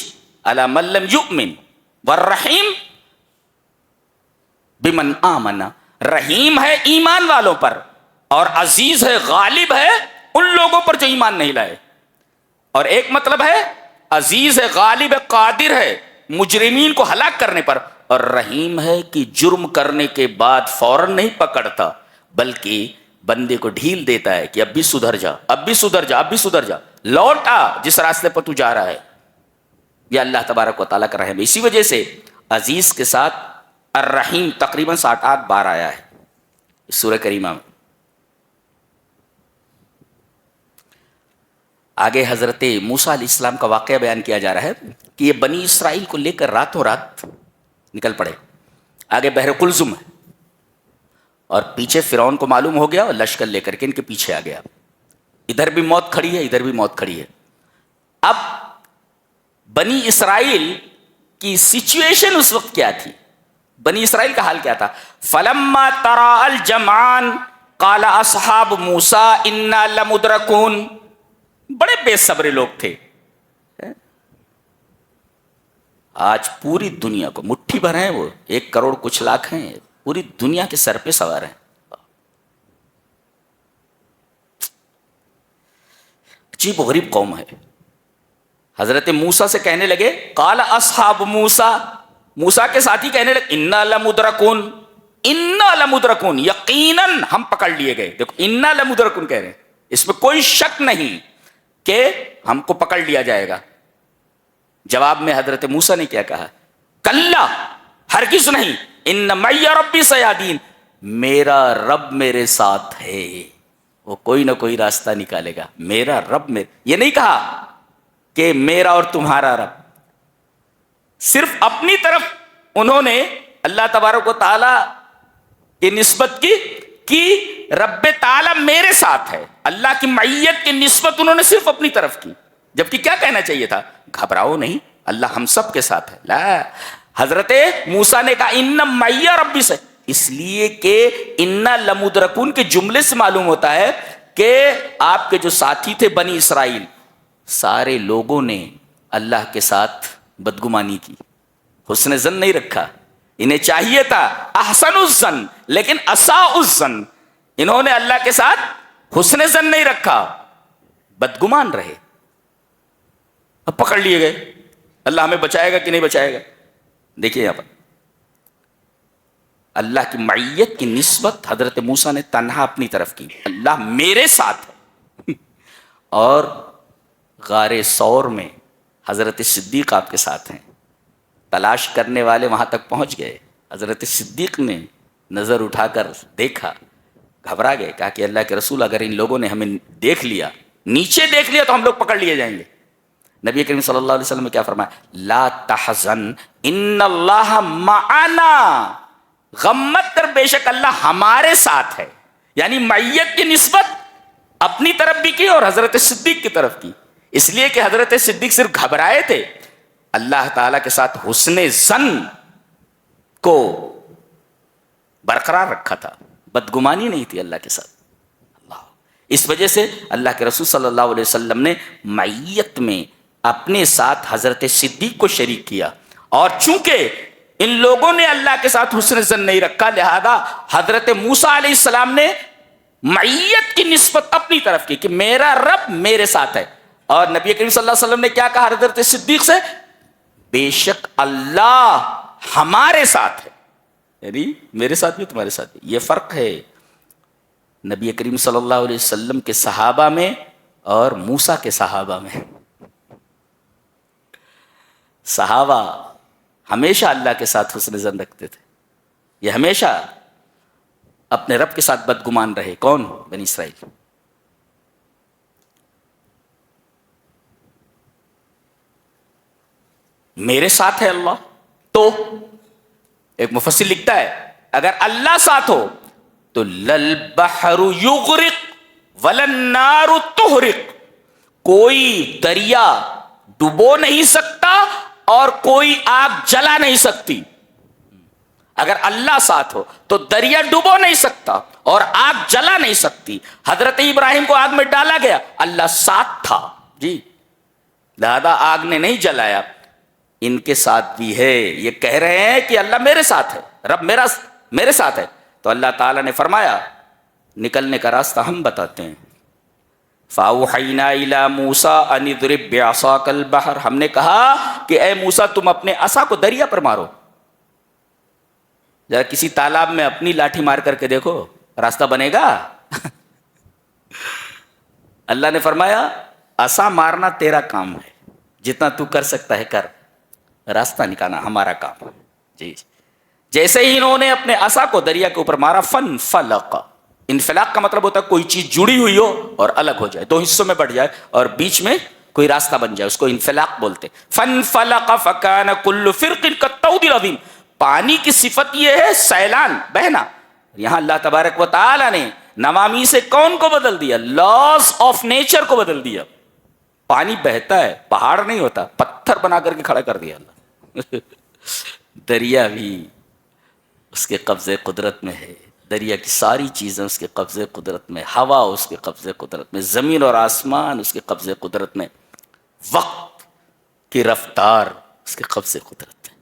علی من لم یؤمن والرحیم بمن آمن۔ رحیم ہے ایمان والوں پر، اور عزیز ہے، غالب ہے ان لوگوں پر جو ایمان نہیں لائے۔ اور ایک مطلب ہے عزیز ہے، غالب ہے، قادر ہے مجرمین کو ہلاک کرنے پر، اور رحیم ہے کہ جرم کرنے کے بعد فوراً نہیں پکڑتا بلکہ بندے کو ڈھیل دیتا ہے کہ اب بھی سدھر جا، اب بھی سدھر جا، اب بھی سدھر جا، لوٹ آ جس راستے پر تو جا رہا ہے۔ یہ اللہ تبارک و تعالیٰ کا رحم ہے۔ اسی وجہ سے عزیز کے ساتھ الرحیم تقریباً 7-8 بار آیا ہے اس سورہ کریمہ میں۔ آگے حضرت موسیٰ علیہ السلام کا واقعہ بیان کیا جا رہا ہے کہ یہ بنی اسرائیل کو لے کر راتوں رات نکل پڑے۔ آگے بحر قلزم ہے، اور پیچھے فرعون کو معلوم ہو گیا اور لشکر لے کر کے ان کے پیچھے آ گیا۔ ادھر بھی موت کھڑی ہے، ادھر بھی موت کھڑی ہے۔ اب بنی اسرائیل کی سچویشن اس وقت کیا تھی؟ بنی اسرائیل کا حال کیا تھا؟ فَلَمَّا تَرَاءَ الْجَمْعَانِ قَالَ أَصْحَابُ مُوسَىٰ إِنَّا لَمُدْرَكُونَ۔ بڑے بے صبر لوگ تھے۔ آج پوری دنیا کو مٹھی بھر ہیں، وہ 1 کروڑ کچھ لاکھ ہیں، پوری دنیا کے سر پہ سوار ہیں۔ عجیب و غریب قوم ہے۔ حضرت موسیٰ سے کہنے لگے قال اصحاب موسیٰ، موسیٰ کے ساتھی کہنے لگے انا لمدرکون، انا لمدرکون، یقیناً ہم پکڑ لیے گئے. دیکھو انا لمدرکون کہہ رہے ہیں، اس میں کوئی شک نہیں کہ ہم کو پکڑ لیا جائے گا. جواب میں حضرت موسیٰ نے کیا کہا؟ کلا، ہرگز نہیں، ان معی ربی سیہدین، میرا رب میرے ساتھ ہے، وہ کوئی نہ کوئی راستہ نکالے گا. میرا رب یہ نہیں کہا کہ میرا اور تمہارا رب، صرف اپنی طرف انہوں نے اللہ تبارک و تعالی کی نسبت کی رب تعالی میرے ساتھ ہے. اللہ کی معیت کی نسبت انہوں نے صرف اپنی طرف کی، جبکہ کیا کہنا چاہیے تھا؟ گھبراؤ نہیں، اللہ ہم سب کے ساتھ ہے. لا، حضرت موسیٰ نے کہا ان معی ربی سے، اس لیے کہ ان لمدرکون کے جملے سے معلوم ہوتا ہے کہ آپ کے جو ساتھی تھے بنی اسرائیل، سارے لوگوں نے اللہ کے ساتھ بدگمانی کی، حسن ظن نہیں رکھا. انہیں چاہیے تھا احسن الظن، لیکن اساء الظن. انہوں نے اللہ کے ساتھ حسن ظن نہیں رکھا، بدگمان رہے. اب پکڑ لیے گئے. اللہ ہمیں بچائے گا کہ نہیں بچائے گا؟ دیکھیے یہاں پر اللہ کی معیت کی نسبت حضرت موسیٰ نے تنہا اپنی طرف کی، اللہ میرے ساتھ ہے. اور غار ثور میں حضرت صدیق آپ کے ساتھ ہیں. تلاش کرنے والے وہاں تک پہنچ گئے. حضرت صدیق نے نظر اٹھا کر دیکھا، گھبرا گئے، کہا کہ اللہ کے رسول اگر ان لوگوں نے ہمیں دیکھ لیا، نیچے دیکھ لیا تو ہم لوگ پکڑ لیے جائیں گے. نبی کریم صلی اللہ علیہ وسلم نے کیا فرمایا؟ لا تحزن ان اللہ معنا، غم مت کر، بے شک اللہ ہمارے ساتھ ہے. یعنی معیت کی نسبت اپنی طرف بھی کی اور حضرت صدیق کی طرف کی، اس لیے کہ حضرت صدیق صرف گھبرائے تھے، اللہ تعالیٰ کے ساتھ حسن ظن کو برقرار رکھا تھا، بدگمانی نہیں تھی اللہ کے ساتھ. اس وجہ سے اللہ کے رسول صلی اللہ علیہ وسلم نے معیت میں اپنے ساتھ حضرت صدیق کو شریک کیا. اور چونکہ ان لوگوں نے اللہ کے ساتھ حسن ظن نہیں رکھا، لہذا حضرت موسیٰ علیہ السلام نے معیت کی نسبت اپنی طرف کی کہ میرا رب میرے ساتھ ہے. اور نبی کریم صلی اللہ علیہ وسلم نے کیا کہا حضرت صدیق سے؟ بے شک اللہ ہمارے ساتھ ہے، یعنی میرے ساتھ بھی تمہارے ساتھ بھی. یہ فرق ہے نبی کریم صلی اللہ علیہ وسلم کے صحابہ میں اور موسیٰ کے صحابہ میں. صحابہ ہمیشہ اللہ کے ساتھ حسن ظن رکھتے تھے، یہ ہمیشہ اپنے رب کے ساتھ بدگمان رہے. کون؟ بنی اسرائیل. میرے ساتھ ہے اللہ. تو ایک مفسر لکھتا ہے اگر اللہ ساتھ ہو تو للبحر یغرق وللنار تحرق، کوئی دریا ڈبو نہیں سکتا اور کوئی آگ جلا نہیں سکتی. اگر اللہ ساتھ ہو تو دریا ڈبو نہیں سکتا اور آگ جلا نہیں سکتی. حضرت ابراہیم کو آگ میں ڈالا گیا، اللہ ساتھ تھا جی، لہذا آگ نے نہیں جلایا. ان کے ساتھ بھی ہے، یہ کہہ رہے ہیں کہ اللہ میرے ساتھ ہے، رب میرے ساتھ ہے. تو اللہ تعالیٰ نے فرمایا نکلنے کا راستہ ہم بتاتے ہیں. فَأَوْحَيْنَا إِلَى مُوسَىٰ أَنِ اضْرِب بِعَصَاكَ الْبَحْرَ، ہم نے کہا کہ اے موسیٰ تم اپنے عصا کو دریا پر مارو. ذرا کسی تالاب میں اپنی لاٹھی مار کر کے دیکھو، راستہ بنے گا؟ اللہ نے فرمایا عصا مارنا تیرا کام ہے، جتنا تو کر سکتا ہے کر، راستہ نکالنا ہمارا کام ہے. جی جیسے ہی انہوں نے اپنے عصا کو دریا کے اوپر مارا، فَانْفَلَقَ، انفلاق کا مطلب ہوتا ہے کوئی چیز جڑی ہوئی ہو اور الگ ہو جائے، دو حصوں میں بٹ جائے اور بیچ میں کوئی راستہ بن جائے، اس کو انفلاق بولتے. فَانْفَلَقَ فَكَانَ كُلُّ فِرْقٍ كَالطَّوْدِ الْعَظِيمِ، پانی کی صفت یہ ہے سیلان، بہنا. یہاں اللہ تبارک و تعالی نے نوامی سے کون کو بدل دیا؟ لاز آف نیچر کو بدل دیا. پانی بہتا ہے، پہاڑ نہیں ہوتا، پتھر بنا کر کے کھڑا کر دیا اللہ. دریا بھی اس کے قبضے قدرت میں ہے، دریا کی ساری چیزیں اس کے قبضے قدرت میں، ہوا اس کے قبضے قدرت میں، زمین اور آسمان اس کے قبضے قدرت میں، وقت کی رفتار اس کے قبضے قدرت میں.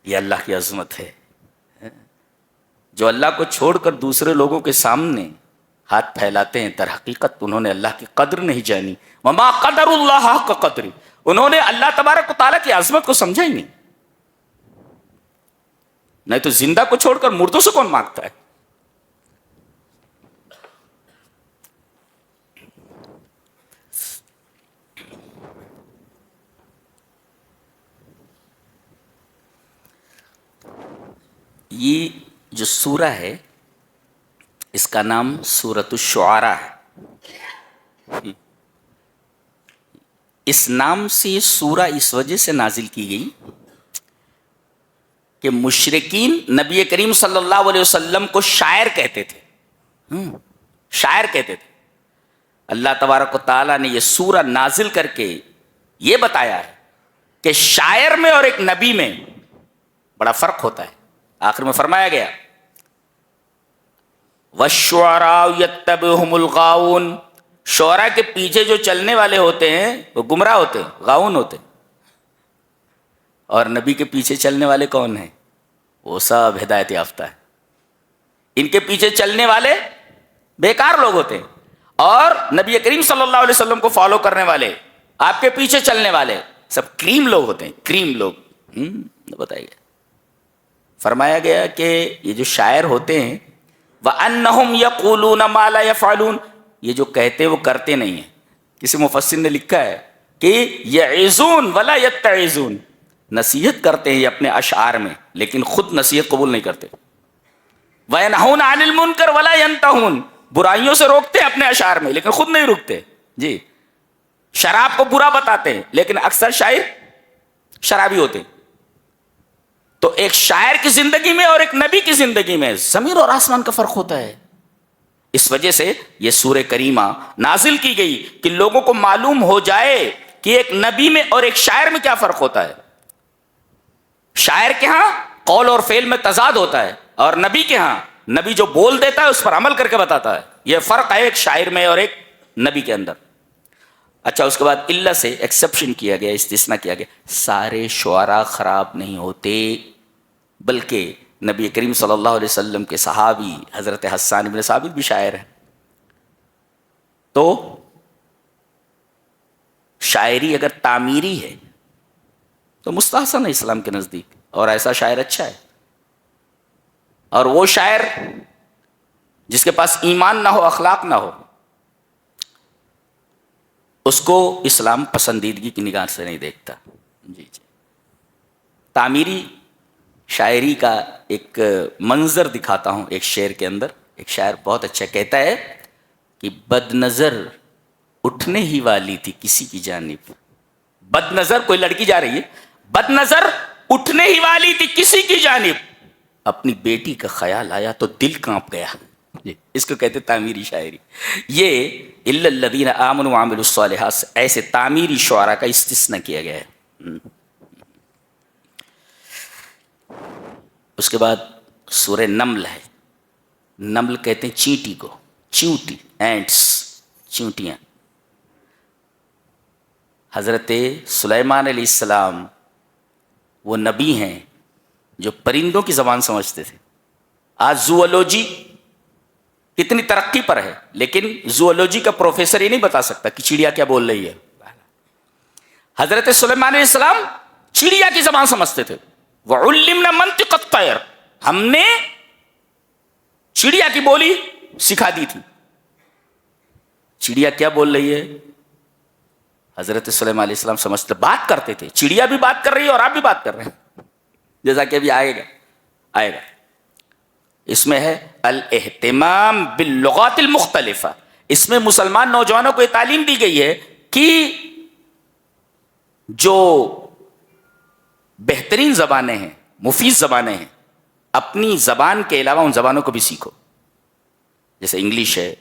یہ اللہ کی عظمت ہے. جو اللہ کو چھوڑ کر دوسرے لوگوں کے سامنے ہاتھ پھیلاتے ہیں، در حقیقت انہوں نے اللہ کی قدر نہیں جانی. وما قدر اللہ حق قدر، انہوں نے اللہ تبارک و تعالیٰ کی عظمت کو سمجھا ہی نہیں تو زندہ کو چھوڑ کر مردوں سے کون مانگتا ہے؟ یہ جو سورہ ہے اس کا نام سورۃ الشعراء ہے. اس نام سے یہ سورہ اس وجہ سے نازل کی گئی کہ مشرکین نبی کریم صلی اللہ علیہ وسلم کو شاعر کہتے تھے. شاعر کہتے تھے. اللہ تبارک و تعالیٰ نے یہ سورہ نازل کر کے یہ بتایا ہے کہ شاعر میں اور ایک نبی میں بڑا فرق ہوتا ہے. آخر میں فرمایا گیا وَالشُّعَرَاءُ يَتَّبِعُهُمُ الْغَاوُونَ، شعراء کے پیچھے جو چلنے والے ہوتے ہیں وہ گمراہ ہوتے ہیں، غاؤن ہوتے ہیں. اور نبی کے پیچھے چلنے والے کون ہیں؟ وہ سب ہدایت یافتہ ہے. ان کے پیچھے چلنے والے بیکار لوگ ہوتے ہیں، اور نبی کریم صلی اللہ علیہ وسلم کو فالو کرنے والے، آپ کے پیچھے چلنے والے سب کریم لوگ ہوتے ہیں، کریم لوگ. بتائیے، فرمایا گیا کہ یہ جو شاعر ہوتے ہیں وَأَنَّهُمْ يَقُولُونَ مَا لَا يَفْعَلُونَ، یہ جو کہتے وہ کرتے نہیں ہیں. کسی مفسر نے لکھا ہے کہ يَعِظُونَ وَلَا يَتَّعِظُونَ، نصیحت کرتے ہیں یہ اپنے اشعار میں لیکن خود نصیحت قبول نہیں کرتے. وَيَنْهُونَ عَنِ الْمُنْكَرِ وَلَا يَنْتَهُونَ، برائیوں سے روکتے ہیں اپنے اشعار میں لیکن خود نہیں رکتے. جی، شراب کو برا بتاتے ہیں لیکن اکثر شاعر شرابی ہوتے ہیں. تو ایک شاعر کی زندگی میں اور ایک نبی کی زندگی میں زمین اور آسمان کا فرق ہوتا ہے. اس وجہ سے یہ سورہ کریمہ نازل کی گئی کہ لوگوں کو معلوم ہو جائے کہ ایک نبی میں اور ایک شاعر میں کیا فرق ہوتا ہے. شاعر کے ہاں قول اور فعل میں تضاد ہوتا ہے، اور نبی کے ہاں نبی جو بول دیتا ہے اس پر عمل کر کے بتاتا ہے. یہ فرق ہے ایک شاعر میں اور ایک نبی کے اندر. اچھا، اس کے بعد اللہ سے ایکسیپشن کیا گیا، استثناء کیا گیا. سارے شعراء خراب نہیں ہوتے، بلکہ نبی کریم صلی اللہ علیہ وسلم کے صحابی حضرت حسان بن ثابت بھی شاعر ہیں. تو شاعری اگر تعمیری ہے تو مستحسن ہے اسلام کے نزدیک، اور ایسا شاعر اچھا ہے. اور وہ شاعر جس کے پاس ایمان نہ ہو، اخلاق نہ ہو، اس کو اسلام پسندیدگی کی نگاہ سے نہیں دیکھتا. جی. تعمیری شاعری کا ایک منظر دکھاتا ہوں. ایک شعر کے اندر ایک شاعر بہت اچھا کہتا ہے کہ بد نظر اٹھنے ہی والی تھی کسی کی جانب. بد نظر، کوئی لڑکی جا رہی ہے، بد نظر اٹھنے ہی والی تھی کسی کی جانب، اپنی بیٹی کا خیال آیا تو دل کانپ گیا. اس کو کہتے تعمیری شاعری. یہ الا الذین آمنوا وعملوا الصالحات سے ایسے تعمیری شعراء کا استثناء کیا گیا ہے. اس کے بعد سورہ نمل ہے. نمل کہتے ہیں چینٹی کو، چیونٹی، اینٹس، چیونٹیاں. حضرت سلیمان علیہ السلام وہ نبی ہیں جو پرندوں کی زبان سمجھتے تھے. آج زوولوجی کتنی ترقی پر ہے لیکن زوولوجی کا پروفیسر یہ نہیں بتا سکتا کہ چڑیا کیا بول رہی ہے. حضرت سلیمان علیہ السلام چڑیا کی زبان سمجھتے تھے. وَعُلِّمْنَا مَنْطِقَ الطَّيْرِ، ہم نے چڑیا کی بولی سکھا دی تھی. چڑیا کیا بول رہی ہے حضرت سلیمان علیہ السلام سمجھتے، بات کرتے تھے. چڑیا بھی بات کر رہی ہے اور آپ بھی بات کر رہے ہیں، جیسا کہ ابھی آئے گا. اس میں ہے الاہتمام باللغات المختلفہ. اس میں مسلمان نوجوانوں کو یہ تعلیم دی گئی ہے کہ جو بہترین زبانیں ہیں، مفید زبانیں ہیں، اپنی زبان کے علاوہ ان زبانوں کو بھی سیکھو. جیسے انگلش ہے،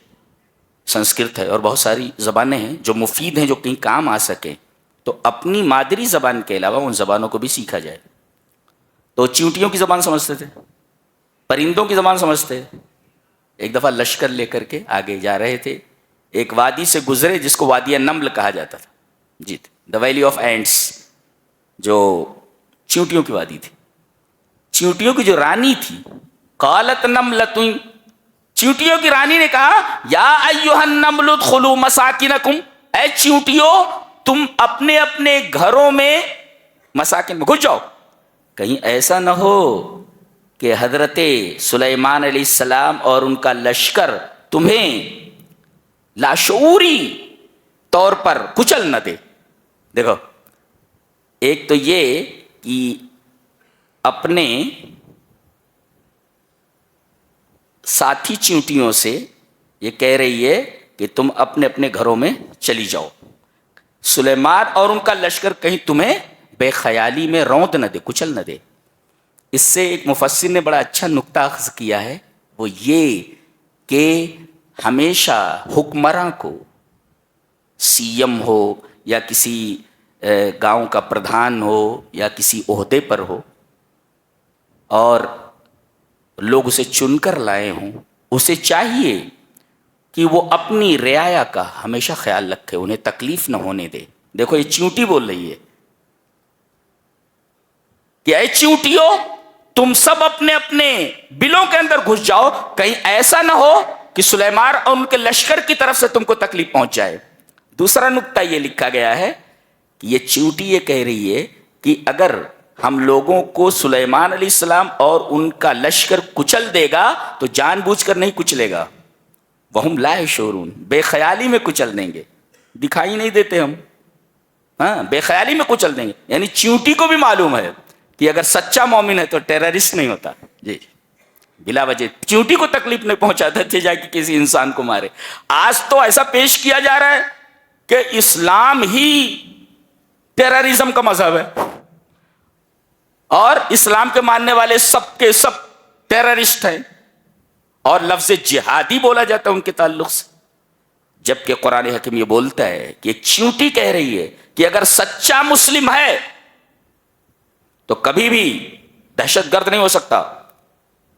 سنسکرت ہے، اور بہت ساری زبانیں ہیں جو مفید ہیں، جو کہیں کام آ سکیں. تو اپنی مادری زبان کے علاوہ ان زبانوں کو بھی سیکھا جائے. تو چیونٹیوں کی زبان سمجھتے تھے، پرندوں کی زبان سمجھتے. ایک دفعہ لشکر لے کر کے آگے جا رہے تھے، ایک وادی سے گزرے جس کو وادی نمل کہا جاتا تھا. جی، دا ویلی آف اینٹس، جو چیونٹیوں کی وادی تھی. چیونٹیوں کی جو رانی تھی، قالت نملۃ، چیونٹیوں کی رانی نے کہا یا ایھا النمل ادخلوا مساکنکم، اے چیونٹیوں تم اپنے اپنے گھروں میں مساکن میں گھس جاؤ. کہیں ایسا نہ ہو کہ حضرت سلیمان علیہ السلام اور ان کا لشکر تمہیں لاشعوری طور پر کچل نہ دے. دیکھو، ایک تو یہ کہ اپنے ساتھی چیونٹیوں سے یہ کہہ رہی ہے کہ تم اپنے اپنے گھروں میں چلی جاؤ. سلیمان اور ان کا لشکر کہیں تمہیں بے خیالی میں روند نہ دے، کچل نہ دے. اس سے ایک مفسر نے بڑا اچھا نکتہ اخذ کیا ہے، وہ یہ کہ ہمیشہ حکمراں کو، سی ایم ہو یا کسی گاؤں کا پردھان ہو یا کسی عہدے پر ہو اور لوگ اسے چن کر لائے ہوں، اسے چاہیے کہ وہ اپنی رعایا کا ہمیشہ خیال رکھے، انہیں تکلیف نہ ہونے دے. دیکھو یہ چیونٹی بول رہی ہے کہ اے چیونٹیوں، تم سب اپنے اپنے بلوں کے اندر گھس جاؤ، کہیں ایسا نہ ہو کہ سلیمان اور ان کے لشکر کی طرف سے تم کو تکلیف پہنچ جائے. دوسرا نکتہ یہ لکھا گیا ہے کہ یہ چیونٹی یہ کہہ رہی ہے کہ اگر ہم لوگوں کو سلیمان علیہ السلام اور ان کا لشکر کچل دے گا تو جان بوجھ کر نہیں کچلے گا، وہم لا یشعرون، بے خیالی میں کچل دیں گے، دکھائی نہیں دیتے ہم، ہاں بے خیالی میں کچل دیں گے. یعنی چیونٹی کو بھی معلوم ہے کہ اگر سچا مومن ہے تو ٹیررسٹ نہیں ہوتا جی، بلا وجہ چیونٹی کو تکلیف نہیں پہنچاتا تھے جا کے کسی انسان کو مارے. آج تو ایسا پیش کیا جا رہا ہے کہ اسلام ہی ٹیررزم کا مذہب ہے اور اسلام کے ماننے والے سب کے سب ٹیررسٹ ہیں، اور لفظ جہادی بولا جاتا ہے ان کے تعلق سے، جبکہ قرآن حکیم یہ بولتا ہے کہ ایک چیونٹی کہہ رہی ہے کہ اگر سچا مسلم ہے تو کبھی بھی دہشت گرد نہیں ہو سکتا،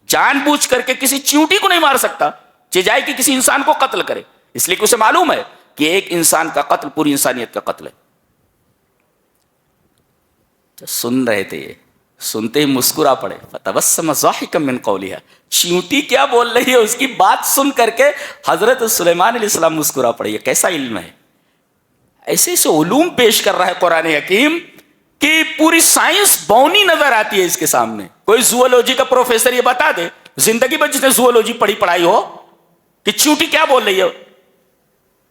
جان بوجھ کر کے کسی چیونٹی کو نہیں مار سکتا، جائے کہ کسی انسان کو قتل کرے، اس لیے کہ اسے معلوم ہے کہ ایک انسان کا قتل پوری انسانیت کا قتل ہے. تو سن رہے تھے یہ، سنتے ہی مسکرا پڑے. فتبسم ضاحکا من قولها، چیونٹی کیا بول رہی ہے اس کی بات سن کر کے حضرت سلیمان علیہ السلام مسکرا پڑے. یہ کیسا علم ہے، ایسے ایسے علوم پیش کر رہا ہے قرآن حکیم کہ پوری سائنس بونی نظر آتی ہے اس کے سامنے. کوئی زوولوجی کا پروفیسر یہ بتا دے زندگی بھر جس نے زوولوجی پڑھائی ہو کہ چیونٹی کیا بول رہی ہے،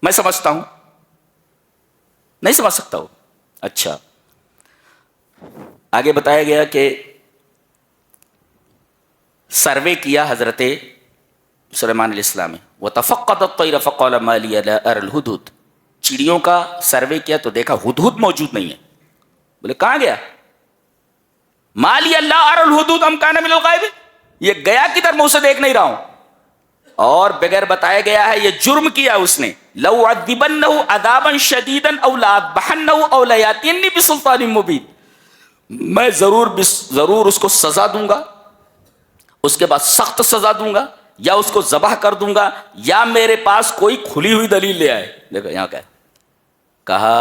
میں سمجھتا ہوں، نہیں سمجھ سکتا ہوں. اچھا، آگے بتایا گیا کہ سروے کیا حضرت سلیمان علیہ السلام نے، وَتَفَقَّدَ الطَّيْرَ فَقَالَ مَا لِيَ لَا أَرَى الْهُدْهُدْ، چڑیوں کا سروے کیا تو دیکھا ہدہد موجود نہیں ہے. بولے کہاں گیا؟ مَا لِيَ لَا أَرَى الْهُدْهُدْ أَمْ كَانَ مِنَ الْغَائِبِينَ، یہ گیا کدھر، میں اسے دیکھ نہیں رہا ہوں. اور بغیر بتایا گیا ہے یہ جرم کیا اس نے، لَأُعَذِّبَنَّهُ عَذَابًا شَدِيدًا أَوْ لَأَذْبَحَنَّهُ أَوْ لَيَأْتِيَنِّي بِسُلْطَانٍ مُبِينٍ، میں ضرور اس کو سزا دوں گا، اس کے بعد سخت سزا دوں گا، یا اس کو ذبح کر دوں گا، یا میرے پاس کوئی کھلی ہوئی دلیل لے آئے. دیکھو یہاں کیا کہا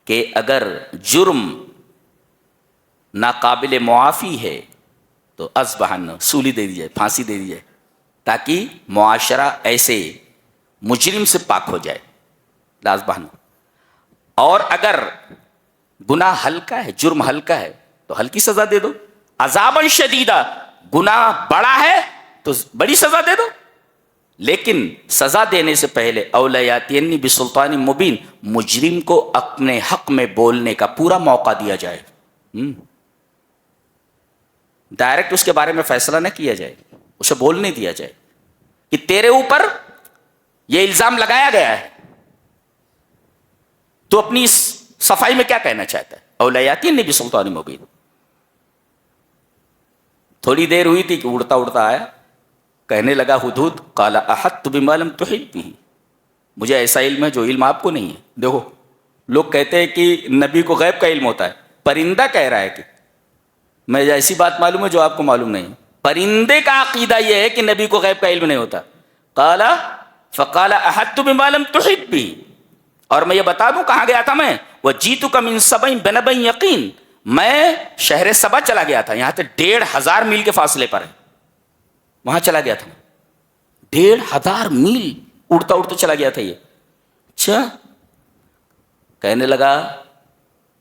کہ اگر جرم ناقابل معافی ہے تو اذبحن، سولی دے دی جائے، پھانسی دے دی جائے، تاکہ معاشرہ ایسے مجرم سے پاک ہو جائے. لازبحن. اور اگر گناہ ہلکا ہے، جرم ہلکا ہے تو ہلکی سزا دے دو. عذاباً شدیدہ، گناہ بڑا ہے تو بڑی سزا دے دو. لیکن سزا دینے سے پہلے اولیاتینی بسلطان مبین، مجرم کو اپنے حق میں بولنے کا پورا موقع دیا جائے. ڈائریکٹ اس کے بارے میں فیصلہ نہ کیا جائے، اسے بولنے دیا جائے کہ تیرے اوپر یہ الزام لگایا گیا ہے، تو اپنی اس صفائی میں کیا کہنا چاہتا ہے. اولیاتینی بسلطان مبین. تھوڑی دیر ہوئی تھی کہ اڑتا اڑتا آیا، کہنے لگا ہدہد، قال احطت بما لم تحط به، مجھے ایسا علم ہے جو علم آپ کو نہیں ہے. دیکھو لوگ کہتے ہیں کہ نبی کو غیب کا علم ہوتا ہے، پرندہ کہہ رہا ہے کہ میں ایسی بات معلوم ہے جو آپ کو معلوم نہیں. پرندے کا عقیدہ یہ ہے کہ نبی کو غیب کا علم نہیں ہوتا. فقال احطت بما لم تحط به، اور میں یہ بتا دوں کہاں گیا تھا میں، وجیتک من سبع بنبأ یقین، میں شہر سبا چلا گیا تھا، یہاں سے 1500 میل کے فاصلے پر ہے، وہاں چلا گیا تھا. 1500 میل اڑتا اڑتا چلا گیا تھا یہ. اچھا، کہنے لگا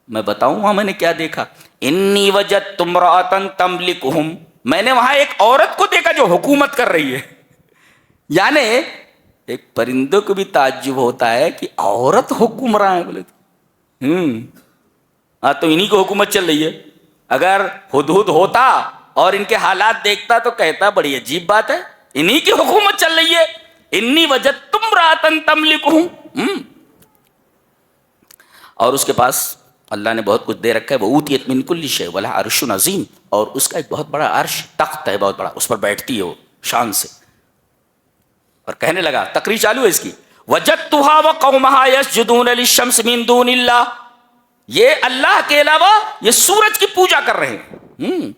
میں بتاؤں وہاں میں نے کیا دیکھا؟ انی وجدت امرأۃ تملکہم، میں نے وہاں ایک عورت کو دیکھا جو حکومت کر رہی ہے. یعنی ایک پرندے کو بھی تعجب ہوتا ہے کہ عورت حکمراں ہے. بولے تو انہی کو حکومت چل رہی ہے. اگر ہدہد ہوتا اور ان کے حالات دیکھتا تو کہتا بڑی عجیب بات ہے، انہی کی حکومت چل رہی ہے. انی وجدت امرأۃ تملکہم، اور اس کے پاس اللہ نے بہت کچھ دے رکھا ہے. وہ اوتیت من کل شیء ولہا عرش عظیم، اور اس کا ایک بہت بڑا عرش، تخت ہے بہت بڑا، اس پر بیٹھتی ہے وہ شان سے. اور کہنے لگا، تقریر چالو ہے اس کی، وجدتھا وقومھا یسجدون للشمس من دون اللہ، یہ اللہ کے علاوہ یہ سورج کی پوجا کر رہے ہیں.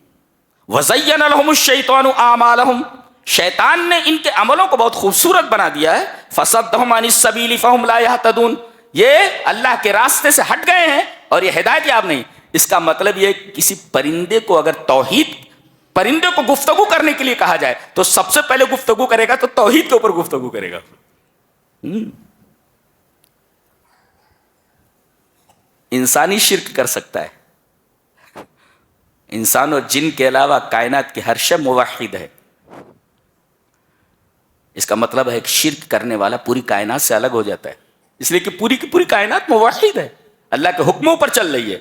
وزین لہم الشیطان اعمالہم، شیطان نے ان کے عملوں کو بہت خوبصورت بنا دیا ہے. فصدہم عن السبیل فہم لا یہتدون، یہ اللہ کے راستے سے ہٹ گئے ہیں اور یہ ہدایت یاب نہیں. اس کا مطلب یہ کسی پرندے کو اگر توحید، پرندے کو گفتگو کرنے کے لیے کہا جائے تو سب سے پہلے گفتگو کرے گا تو توحید کے اوپر گفتگو کرے گا. انسانی شرک کر سکتا ہے، انسان اور جن کے علاوہ کائنات کی ہر شے موحد ہے. اس کا مطلب ہے کہ شرک کرنے والا پوری کائنات سے الگ ہو جاتا ہے، اس لیے کہ پوری کی پوری کائنات موحد ہے، اللہ کے حکموں پر چل رہی ہے.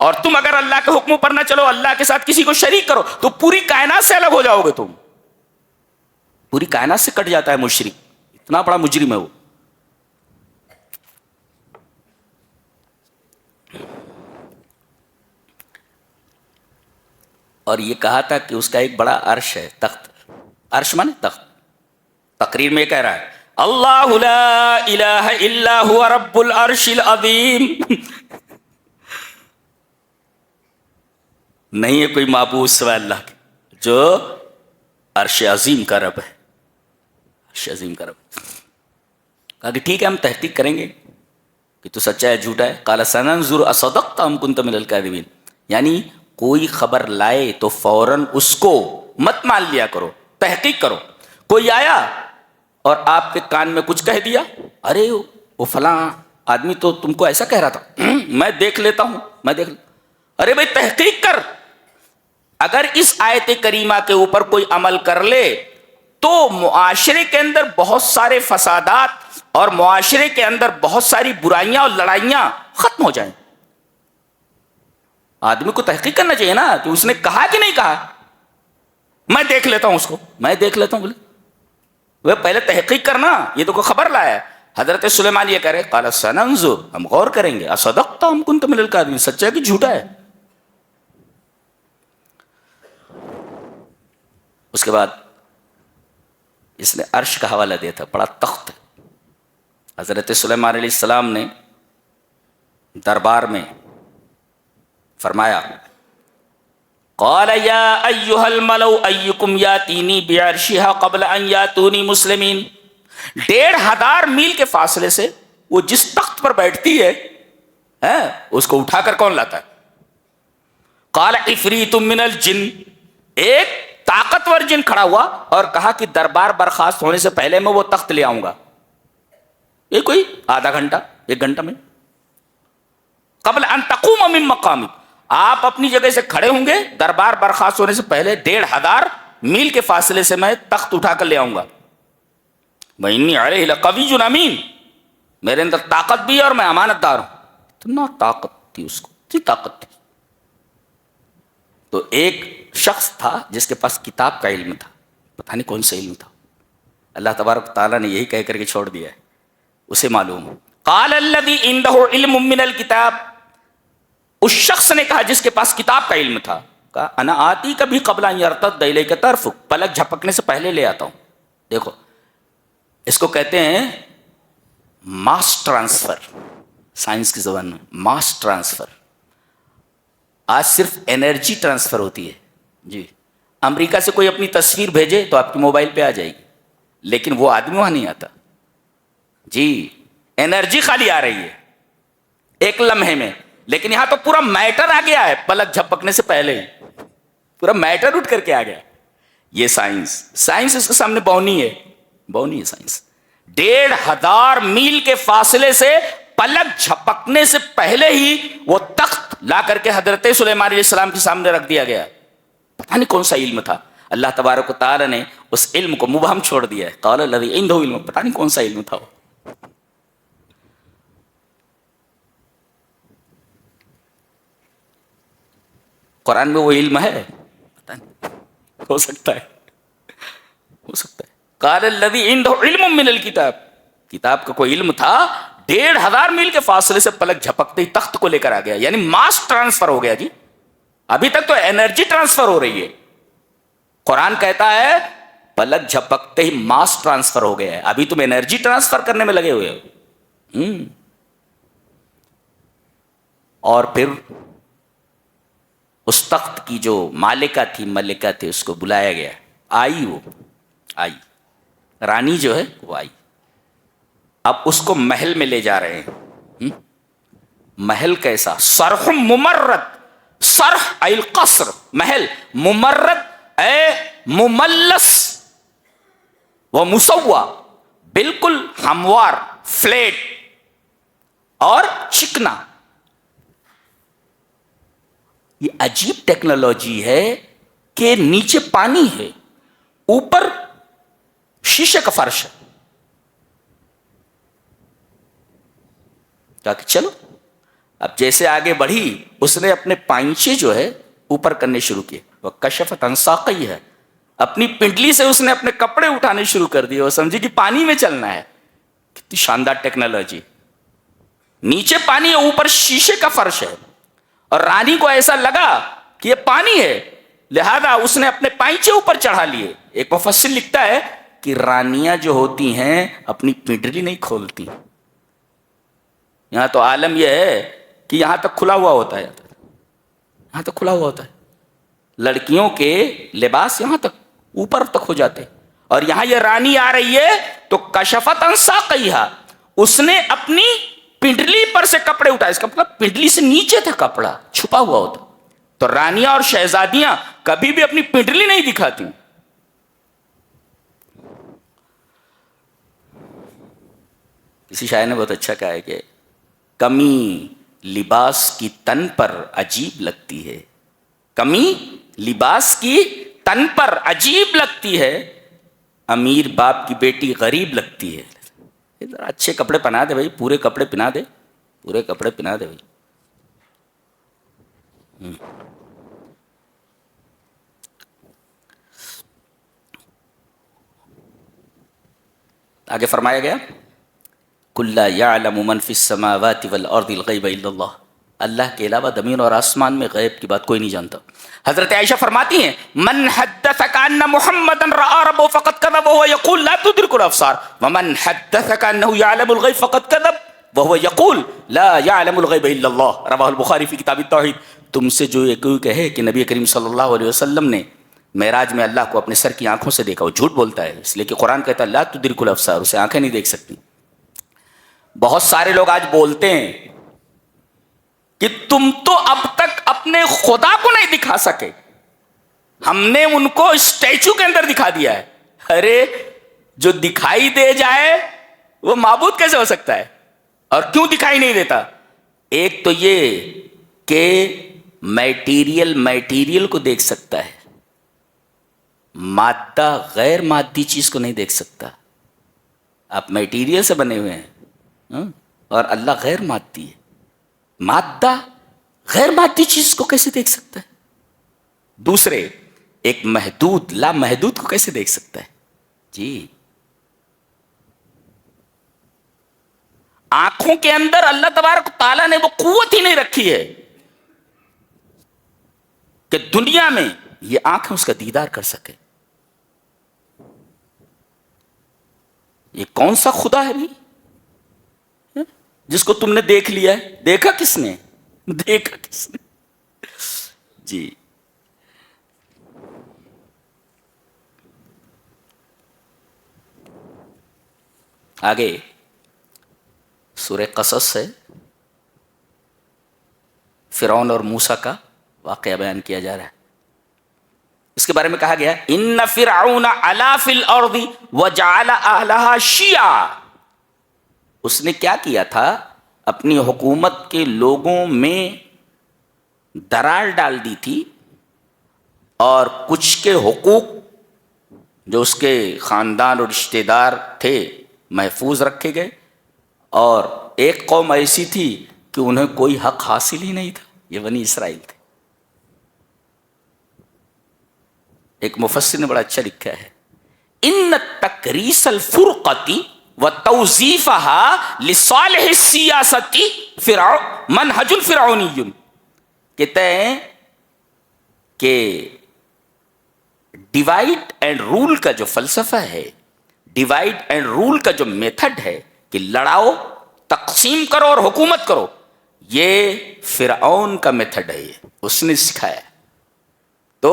اور تم اگر اللہ کے حکموں پر نہ چلو، اللہ کے ساتھ کسی کو شریک کرو تو پوری کائنات سے الگ ہو جاؤ گے. تم پوری کائنات سے کٹ جاتا ہے مشرک، اتنا بڑا مجرم ہے وہ. اور یہ کہا تھا کہ اس کا ایک بڑا عرش ہے، تخت. عرش مانے تخت. تقریر میں کہہ رہا ہے اللہ لا الہ الا هو رب العرش العظیم، نہیں ہے کوئی معبود سوائے اللہ کے جو عرش عظیم کا رب ہے. عرش عظیم کا رب. کہا کہ ٹھیک ہے ہم تحقیق کریں گے کہ تو سچا ہے جھوٹا ہے. قال سننظر اصدقت ام کنت من الکاذبین، یعنی کوئی خبر لائے تو فوراً اس کو مت مان لیا کرو، تحقیق کرو. کوئی آیا اور آپ کے کان میں کچھ کہہ دیا، ارے وہ فلاں آدمی تو تم کو ایسا کہہ رہا تھا، میں دیکھ لیتا ہوں، میں دیکھ لیتا. ارے بھائی تحقیق کر. اگر اس آیت کریمہ کے اوپر کوئی عمل کر لے تو معاشرے کے اندر بہت سارے فسادات اور معاشرے کے اندر بہت ساری برائیاں اور لڑائیاں ختم ہو جائیں. آدمی کو تحقیق کرنا چاہیے نا کہ اس نے کہا کہ نہیں کہا. میں دیکھ لیتا ہوں اس کو، میں دیکھ لیتا ہوں. بولے وہ پہلے تحقیق کرنا، یہ تو کوئی خبر لایا ہے. حضرت سلیمان یہ کہہ رہے قال سننظر، ہم غور کریں گے، اصدقت ام کنت من الکاذبین، سچا ہے کہ جھوٹا ہے. اس کے بعد اس نے عرش کا حوالہ دیا تھا، بڑا تخت ہے. حضرت سلیمان علیہ السلام نے دربار میں فرمایا قال یا ایھا الملأ ایکم یاتینی بعرشها قبل ان یاتونی مسلمین. 1500 میل کے فاصلے سے وہ جس تخت پر بیٹھتی ہے اس کو اٹھا کر کون لاتا ہے؟ قال عفریت من الجن، ایک طاقتور جن کھڑا ہوا اور کہا کہ دربار برخاست ہونے سے پہلے میں وہ تخت لے آؤں گا. یہ کوئی آدھا گھنٹہ 1 گھنٹہ میں. قبل ان تقوم من مقامک، آپ اپنی جگہ سے کھڑے ہوں گے، دربار برخاست ہونے سے پہلے 1500 میل کے فاصلے سے میں تخت اٹھا کر لے آؤں گا. وَإِنِّي عَلَيْهِ لَقَوِيٌّ أَمِينٌ، میرے اندر طاقت بھی ہے اور میں امانت دار ہوں. اتنا طاقت تھی اس کو، اتنی طاقت تھی. تو ایک شخص تھا جس کے پاس کتاب کا علم تھا، پتہ نہیں کون سا علم تھا، اللہ تبارک تعالیٰ نے یہی کہہ کر کے چھوڑ دیا ہے، اسے معلوم. قال الذی عنده علم من الکتاب، اس شخص نے کہا جس کے پاس کتاب کا علم تھا، کہا انا آتی کبھی قبل ان یرتد الیک طرفک، پلک جھپکنے سے پہلے لے آتا ہوں. دیکھو اس کو کہتے ہیں ماس ٹرانسفر، سائنس کی زبان میں ماس ٹرانسفر. آج صرف انرجی ٹرانسفر ہوتی ہے. جی امریکہ سے کوئی اپنی تصویر بھیجے تو آپ کے موبائل پہ آ جائے گی، لیکن وہ آدمی وہاں نہیں آتا. جی انرجی خالی آ رہی ہے ایک لمحے میں، لیکن یہاں تو پورا میٹر آ گیا ہے، پلک جھپکنے سے پہلے ہی پورا میٹر اٹھ کر کے آ گیا. یہ سائنس اس کے سامنے بونی ہے، بونی ہے سائنس. 1500 میل کے فاصلے سے پلک جھپکنے سے پہلے ہی وہ تخت لا کر کے حضرت سلیمان علیہ السلام کے سامنے رکھ دیا گیا. پتہ نہیں کون سا علم تھا. اللہ تبارک و تعالی نے اس علم کو مبہم چھوڑ دیا ہے. قال الذی عنده علم، پتہ نہیں کون سا علم تھا وہ. قرآن میں وہ علم ہے؟ پتہ نہیں، ہو سکتا ہے، ہو سکتا ہے. قال الذی عنده علم من الکتاب، کتاب کا کوئی علم تھا. 1500 میل کے فاصلے سے پلک جھپکتے ہی تخت کو لے کر آ گیا. یعنی ماس ٹرانسفر ہو گیا جی. ابھی تک تو انرجی ٹرانسفر ہو رہی ہے، قرآن کہتا ہے پلک جھپکتے ہی ماس ٹرانسفر ہو گیا ہے. ابھی تم انرجی ٹرانسفر کرنے میں لگے ہوئے ہو. اور پھر اس تخت کی جو مالکہ تھی، ملکہ تھی، اس کو بلایا گیا. آئی، وہ آئی، رانی جو ہے وہ آئی. اب اس کو محل میں لے جا رہے ہیں. محل کیسا؟ صرح ممرد، صرح ای القصر، محل ممرد اے مملس و مسوا، بالکل ہموار، فلیٹ اور چکنا. یہ عجیب ٹیکنالوجی ہے کہ نیچے پانی ہے، اوپر شیشے کا فرش ہے. کہا کہ چلو. اب جیسے آگے بڑھی، اس نے اپنے پائنچے جو ہے اوپر کرنے شروع کیے. وہ کشفت عن ساقیہ، اپنی پنڈلی سے اس نے اپنے کپڑے اٹھانے شروع کر دیے. وہ سمجھی کہ پانی میں چلنا ہے. کتنی شاندار ٹیکنالوجی. نیچے پانی ہے، اوپر شیشے کا فرش ہے. اور رانی کو ایسا لگا کہ یہ پانی ہے، لہذا اس نے اپنے پائنچے اوپر چڑھا لیے. ایک مفسر لکھتا ہے کہ رانیاں جو ہوتی ہیں اپنی پنڈلی نہیں کھولتی. یہاں تو عالم یہ ہے کہ یہاں تک کھلا ہوا ہوتا ہے، یہاں تک کھلا ہوا ہوتا ہے. لڑکیوں کے لباس یہاں تک اوپر تک ہو جاتے. اور یہاں یہ رانی آ رہی ہے تو کشفت عن ساقیہا، اس نے اپنی پنڈلی پر سے کپڑے اٹھائے. اس کا مطلب پنڈلی سے نیچے تھا کپڑا، چھپا ہوا ہوتا. تو رانیاں اور شہزادیاں کبھی بھی اپنی پنڈلی نہیں دکھاتی. کسی شاعر نے بہت اچھا کہا ہے کہ کمی لباس کی تن پر عجیب لگتی ہے، کمی لباس کی تن پر عجیب لگتی ہے، امیر باپ کی بیٹی غریب لگتی ہے. ذرا اچھے کپڑے پہنا دے بھائی، پورے کپڑے پہنا دے، پورے کپڑے پہنا دے بھائی. آگے فرمایا گیا کل یعلم من فی السماوات والارض الغیب الا اللہ، اللہ کے علاوہ زمین اور آسمان میں غیب کی بات کوئی نہیں جانتا. حضرت عائشہ فرماتی ہیں من حدثک ان محمدا رأى ربه فقد كذب وهو يقول لا تدرك الابصار ومن حدثک انه يعلم الغیب فقد كذب وهو يقول لا يعلم الغیب الا اللہ، رواه البخاری فی کتاب التوحید. تم سے جو یہ کوئی کہے کہ نبی کریم صلی اللہ علیہ وسلم نے معراج میں اللہ کو اپنے سر کی آنکھوں سے دیکھا، وہ جھوٹ بولتا ہے. اس لیے کہ قرآن کہتا ہے لا تدرک الابصار، اسے آنکھیں نہیں دیکھ سکتی. بہت سارے لوگ آج بولتے ہیں کہ تم تو اب تک اپنے خدا کو نہیں دکھا سکے، ہم نے ان کو اسٹیچو کے اندر دکھا دیا ہے. ارے جو دکھائی دے جائے وہ معبود کیسے ہو سکتا ہے؟ اور کیوں دکھائی نہیں دیتا؟ ایک تو یہ کہ میٹیریل کو دیکھ سکتا ہے، مادہ غیر مادی چیز کو نہیں دیکھ سکتا. آپ میٹیریل سے بنے ہوئے ہیں اور اللہ غیر مادی ہے. مادہ غیر مادی چیز کو کیسے دیکھ سکتا ہے؟ دوسرے ایک محدود لا محدود کو کیسے دیکھ سکتا ہے؟ جی آنکھوں کے اندر اللہ تبارک تعالیٰ نے وہ قوت ہی نہیں رکھی ہے کہ دنیا میں یہ آنکھیں اس کا دیدار کر سکے. یہ کون سا خدا ہے بھائی جس کو تم نے دیکھ لیا ہے؟ دیکھا کس نے؟ دیکھا کس نے؟ جی آگے سورہ قصص سے فرعون اور موسیٰ کا واقعہ بیان کیا جا رہا ہے. اس کے بارے میں کہا گیا ان فرعون علا فی الارض وجعل اہلہا شیعا. اس نے کیا کیا تھا اپنی حکومت کے لوگوں میں درار ڈال دی تھی اور کچھ کے حقوق جو اس کے خاندان اور رشتہ دار تھے محفوظ رکھے گئے، اور ایک قوم ایسی تھی کہ انہیں کوئی حق حاصل ہی نہیں تھا، یہ بنی اسرائیل تھے۔ ایک مفسر نے بڑا اچھا لکھا ہے، ان تکریس الفرقتی و توظیفها لصالح السیاستی منہج الفرعونی، کہتے ہیں کہ ڈیوائڈ اینڈ رول کا جو فلسفہ ہے، ڈیوائڈ اینڈ رول کا جو میتھڈ ہے کہ لڑاؤ، تقسیم کرو اور حکومت کرو، یہ فرعون کا میتھڈ ہے، یہ اس نے سکھایا۔ تو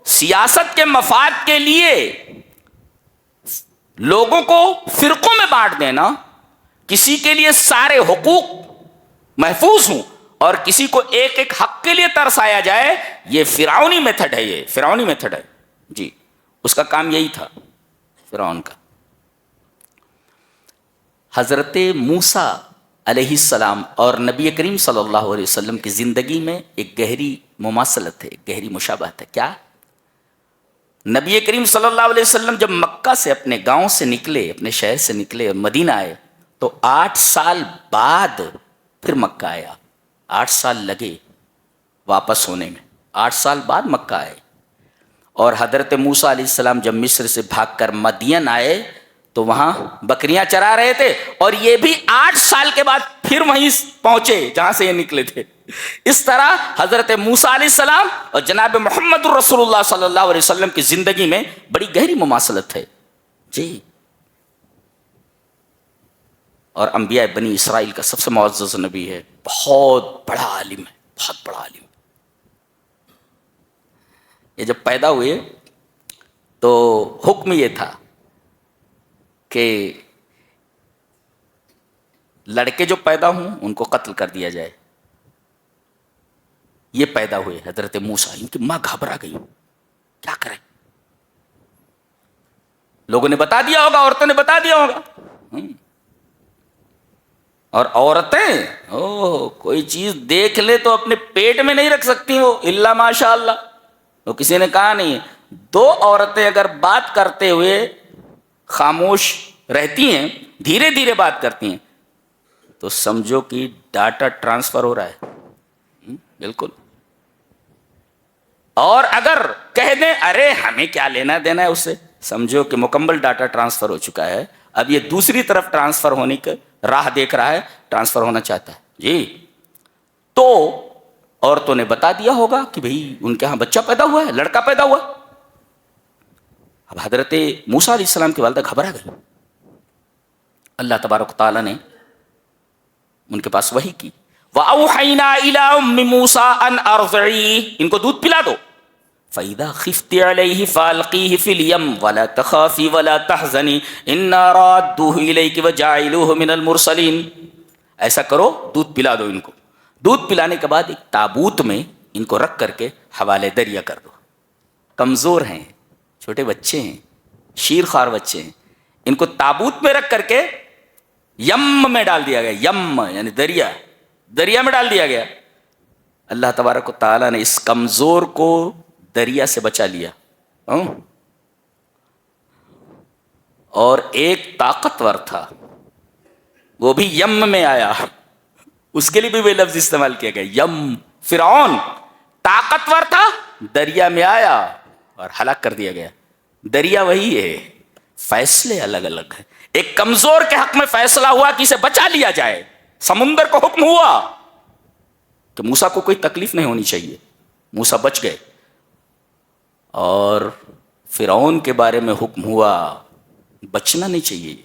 سیاست کے مفاد کے لیے لوگوں کو فرقوں میں بانٹ دینا، کسی کے لیے سارے حقوق محفوظ ہوں اور کسی کو ایک ایک حق کے لیے ترسایا جائے، یہ فرعونی میتھڈ ہے، یہ فرعونی میتھڈ ہے جی۔ اس کا کام یہی تھا فرعون کا۔ حضرت موسیٰ علیہ السلام اور نبی کریم صلی اللہ علیہ وسلم کی زندگی میں ایک گہری مماثلت ہے، ایک گہری مشابہت ہے۔ کیا؟ نبی کریم صلی اللہ علیہ وسلم جب مکہ سے اپنے گاؤں سے نکلے، اپنے شہر سے نکلے اور مدینہ آئے تو 8 سال بعد پھر مکہ آیا، 8 سال لگے واپس ہونے میں، 8 سال بعد مکہ آئے۔ اور حضرت موسیٰ علیہ السلام جب مصر سے بھاگ کر مدین آئے تو وہاں بکریاں چرا رہے تھے، اور یہ بھی 8 سال کے بعد پھر وہیں پہنچے جہاں سے یہ نکلے تھے۔ اس طرح حضرت موسیٰ علیہ السلام اور جناب محمد رسول اللہ صلی اللہ علیہ وسلم کی زندگی میں بڑی گہری مماثلت ہے جی۔ اور انبیاء بنی اسرائیل کا سب سے معزز نبی ہے، بہت بڑا عالم ہے، بہت بڑا عالم۔ یہ جب پیدا ہوئے تو حکم یہ تھا کہ لڑکے جو پیدا ہوں ان کو قتل کر دیا جائے۔ یہ پیدا ہوئے حضرت موسیٰ، ان کی ماں گھبرا گئی، کیا کرے؟ لوگوں نے بتا دیا ہوگا، عورتوں نے بتا دیا ہوگا، اور عورتیں کوئی چیز دیکھ لے تو اپنے پیٹ میں نہیں رکھ سکتی وہ، الا ماشاء اللہ۔ تو کسی نے کہا نہیں، 2 عورتیں اگر بات کرتے ہوئے خاموش رہتی ہیں، دھیرے دھیرے بات کرتی ہیں، تو سمجھو کہ ڈاٹا ٹرانسفر ہو رہا ہے، بالکل۔ اور اگر کہہ دیں ارے ہمیں کیا لینا دینا ہے اس سے، سمجھو کہ مکمل ڈاٹا ٹرانسفر ہو چکا ہے، اب یہ دوسری طرف ٹرانسفر ہونے کی راہ دیکھ رہا ہے، ٹرانسفر ہونا چاہتا ہے جی۔ تو عورتوں نے بتا دیا ہوگا کہ بھئی ان کے ہاں بچہ پیدا ہوا ہے، لڑکا پیدا ہوا۔ اب حضرت موسیٰ علیہ السلام کی والدہ گھبرا گئی، اللہ تبارک تعالیٰ نے ان کے پاس وحی کی، وَأَوْحَيْنَا إِلَىٰ أُمِّ مُوسَىٰ أَنْ أَرْضِعِيهِ، ان کو دودھ پلا دو، فَإِذَا خِفْتِ عَلَيْهِ فَأَلْقِيهِ فِي الْيَمِّ وَلَا تَخَافِي وَلَا تَحْزَنِي إِنَّا رَادُّوهُ إِلَيْكِ وَجَاعِلُوهُ مِنَ الْمُرْسَلِينَ۔ ایسا کرو، دودھ پلا دو ان کو۔ دودھ پلانے کے بعد ایک تابوت میں ان کو رکھ کر کے حوالے دریا کر دو۔ کمزور ہیں، چھوٹے بچے ہیں، شیر خوار بچے ہیں، ان کو تابوت میں رکھ کر کے یم میں ڈال دیا گیا، یم یعنی دریا میں ڈال دیا گیا۔ اللہ تبارک و تعالیٰ نے اس کمزور کو دریا سے بچا لیا، اور ایک طاقتور تھا وہ بھی یم میں آیا، اس کے لیے بھی وہ لفظ استعمال کیا گیا، یم۔ فرعون طاقتور تھا، دریا میں آیا اور ہلاک کر دیا گیا۔ دریا وہی ہے، فیصلے الگ الگ ہیں۔ ایک کمزور کے حق میں فیصلہ ہوا کہ اسے بچا لیا جائے، سمندر کو حکم ہوا کہ موسیٰ کو کوئی تکلیف نہیں ہونی چاہیے، موسیٰ بچ گئے۔ اور فرعون کے بارے میں حکم ہوا بچنا نہیں چاہیے،